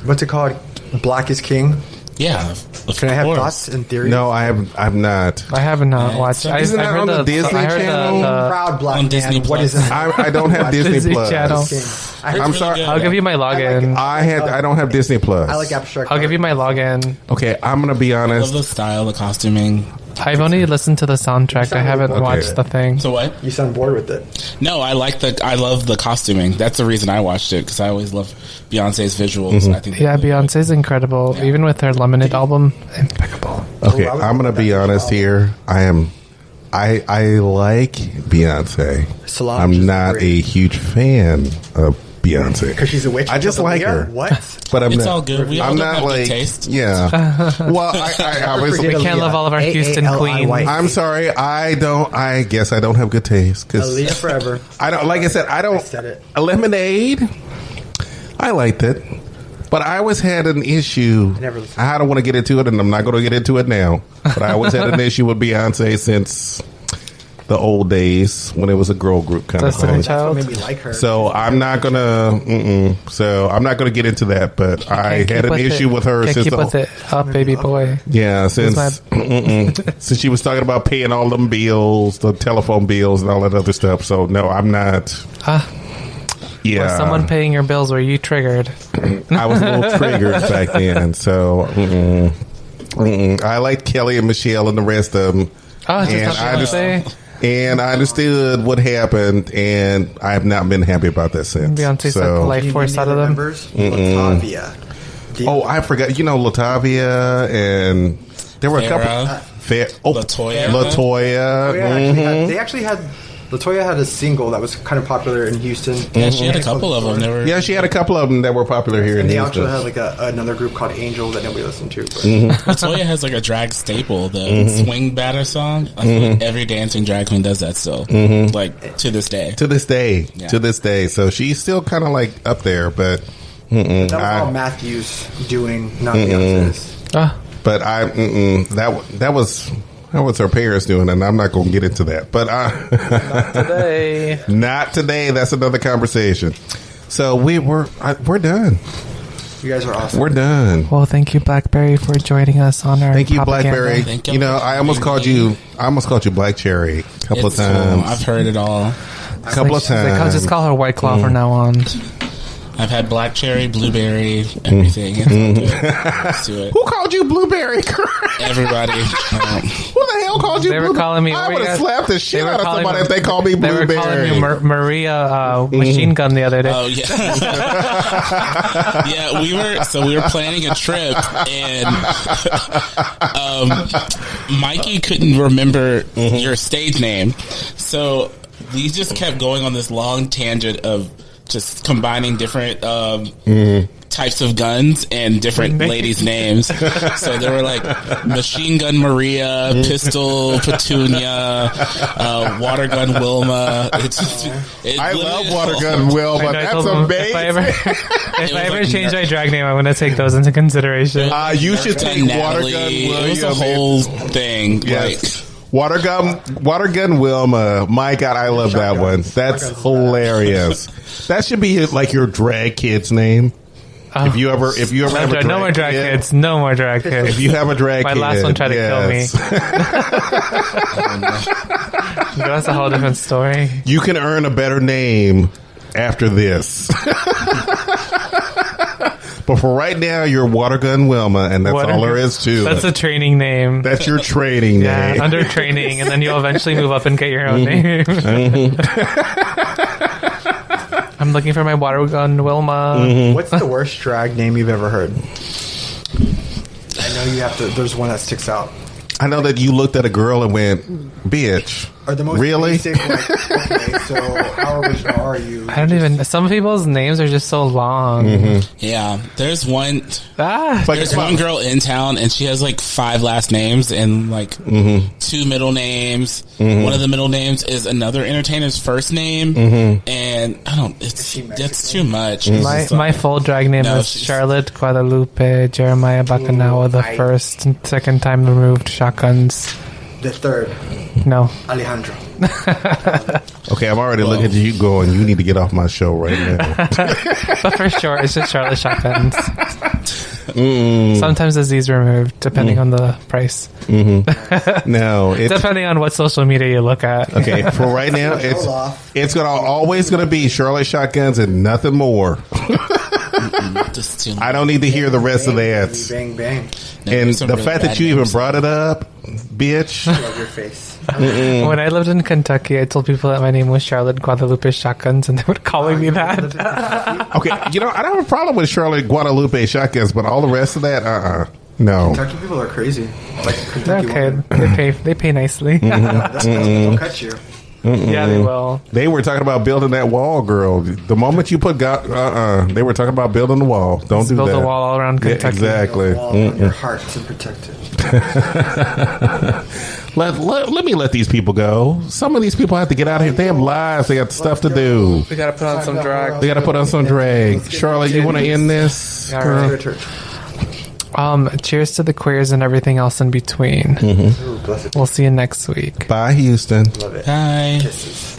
what's it called? Black is King. Yeah. Can I have thoughts and theories? No, I've not. I have not watched. Isn't that on the Disney Channel? Proud Black on Disney man. What is it? I don't have Disney Plus. Channel. I'm sorry. I'll give you my login. I don't have Disney Plus. I like abstract. I'll give you my login. Okay, I'm gonna be honest. I love the style, the costuming. I've only listened to the soundtrack. I haven't watched the thing. So what? You sound bored with it. No, I love the costuming. That's the reason I watched it, because I always love Beyonce's visuals. I think Beyonce's incredible. Yeah. Even with her Lemonade album, impeccable. Okay, I'm gonna be honest here. I like Beyonce. Solange I'm not a huge fan of Beyonce because she's a witch. I just like her. What? But it's all good. We all have good taste. Yeah. Well, I obviously we can't love all of our Houston queens. I'm sorry. I guess I don't have good taste. Aaliyah forever. I don't. Like I said, I don't. I said it. A Lemonade. I liked it, but I always had an issue. I don't want to get into it, and I'm not going to get into it now. But I always had an issue with Beyonce since the old days when it was a girl group kind of Destiny thing. Child. That's what made me like her. So I'm not gonna. So I'm not gonna get into that. But I Can't had keep an with issue it. with her Can't since keep the with it up, baby boy. yeah since since she was talking about paying all them bills, the telephone bills, and all that other stuff. So no, I'm not. Yeah, Was someone paying your bills? Were you triggered? I was a little triggered back then. So I liked Kelly and Michelle and the rest of them. Oh, just And not I to just- say. And I understood what happened, and I have not been happy about that since. Beyonce sucked the So, life Do you force name out of the them. members? Latavia. oh, I forgot. You know, Latavia, and there were a couple. Latoya. Latoya. They actually had Latoya had a single that was kind of popular in Houston. Yeah, she had a couple of them. They were, Yeah, she had a couple of them that were popular here in And they Houston. actually had like another group called Angel that nobody listened to. But Latoya has like a drag staple, the swing batter song. I feel like every dancing drag queen does that still, like to this day. To this day, Yeah. to this day. So she's still kind of like up there, but that was all Matthews doing, not Beyonce's. but that was her parents doing, and I'm not going to get into that. But Today. not today. That's another conversation. So we're done. You guys are awesome. We're done. Well, thank you, Blackberry, for joining us on our Thank you, propaganda. Blackberry. Thank you. You know, I almost called you Black Cherry a couple of It's cool. times. I've heard it all. A couple of She's like, I'll times. just call her White Claw from now on. I've had black cherry, blueberry, everything. It's all good. Let's do it. Who called you Blueberry? Everybody. Who the hell called you They were Blueberry? calling me. I what would were have you guys- slapped the shit they were out of calling somebody me- if they called me They were calling Blueberry. me Maria Machine Gun the other day. Oh yeah, yeah. We were planning a trip, and Mikey couldn't remember your stage name, so we just kept going on this long tangent of just combining different types of guns and different ladies' names. So there were like Machine Gun Maria, Pistol Petunia, Water Gun Wilma. I love Water Gun Will, but I that's told them, amazing. If I ever like change my drag name, I'm going to take those into consideration. You should take Water Gun Natalie. William. It was a whole thing. Yes. Water Gun Wilma. My God, I love that one. That's hilarious. That should be like your drag kid's name. If you ever have a drag no more drag kid, kids. No more drag kids. If you have a drag My kid, last one tried to kill me. That's a whole different story. You can earn a better name after this. But for right now, you're Water Gun Wilma, and that's all there is to That's it. a training name. That's your training Yeah, name. under training, and then you'll eventually move up and get your own name. I'm looking for my Water Gun Wilma. What's the worst drag name you've ever heard? I know you have to. There's one that sticks out. I know that you looked at a girl and went, bitch. Or the most Really? basic, like, okay, so how original are you? I don't even. Some people's names are just so long. Yeah, there's one. Like, There's one girl in town, and she has like 5 last names and like 2 middle names. One of the middle names is another entertainer's first name, and I don't. That's too much. It's just My full drag name No, is she's- Charlotte Guadalupe Jeremiah Bacanawa, the first and second time removed shotguns. The third, No. Alejandro. Okay, I'm already looking at you going, you need to get off my show right now. But for sure, it's just Charlotte Shotguns. Sometimes the Z's removed, depending on the price. No, it's Depending on what social media you look at. okay. For right now, it's gonna always gonna be Charlotte Shotguns and nothing more. just too I don't need to hear the rest of that. Bang, bang. And some the really fact that bad you even names. brought it up, bitch. Love your face. When I lived in Kentucky, I told people that my name was Charlotte Guadalupe Shotguns, and they would calling me that. Okay, you know I don't have a problem with Charlotte Guadalupe Shotguns, but all the rest of that, no. Kentucky people are crazy. Like They're Kentucky okay. They pay nicely. They'll cut you. Yeah, they will. They were talking about building that wall, girl. The moment you put they were talking about building the wall. Don't Let's do build that. a wall all around Yeah, Kentucky. exactly. Wall on your heart to protect it. Let me let these people go. Some of these people have to get out of here. They have lives. They got stuff to do. We gotta put on some drag. They got to put on some drag. Charlotte, you want to end this? All girl? right. Church. Cheers to the queers and everything else in between. Ooh, bless it. We'll see you next week. Bye, Houston. Love it. Bye. Kisses.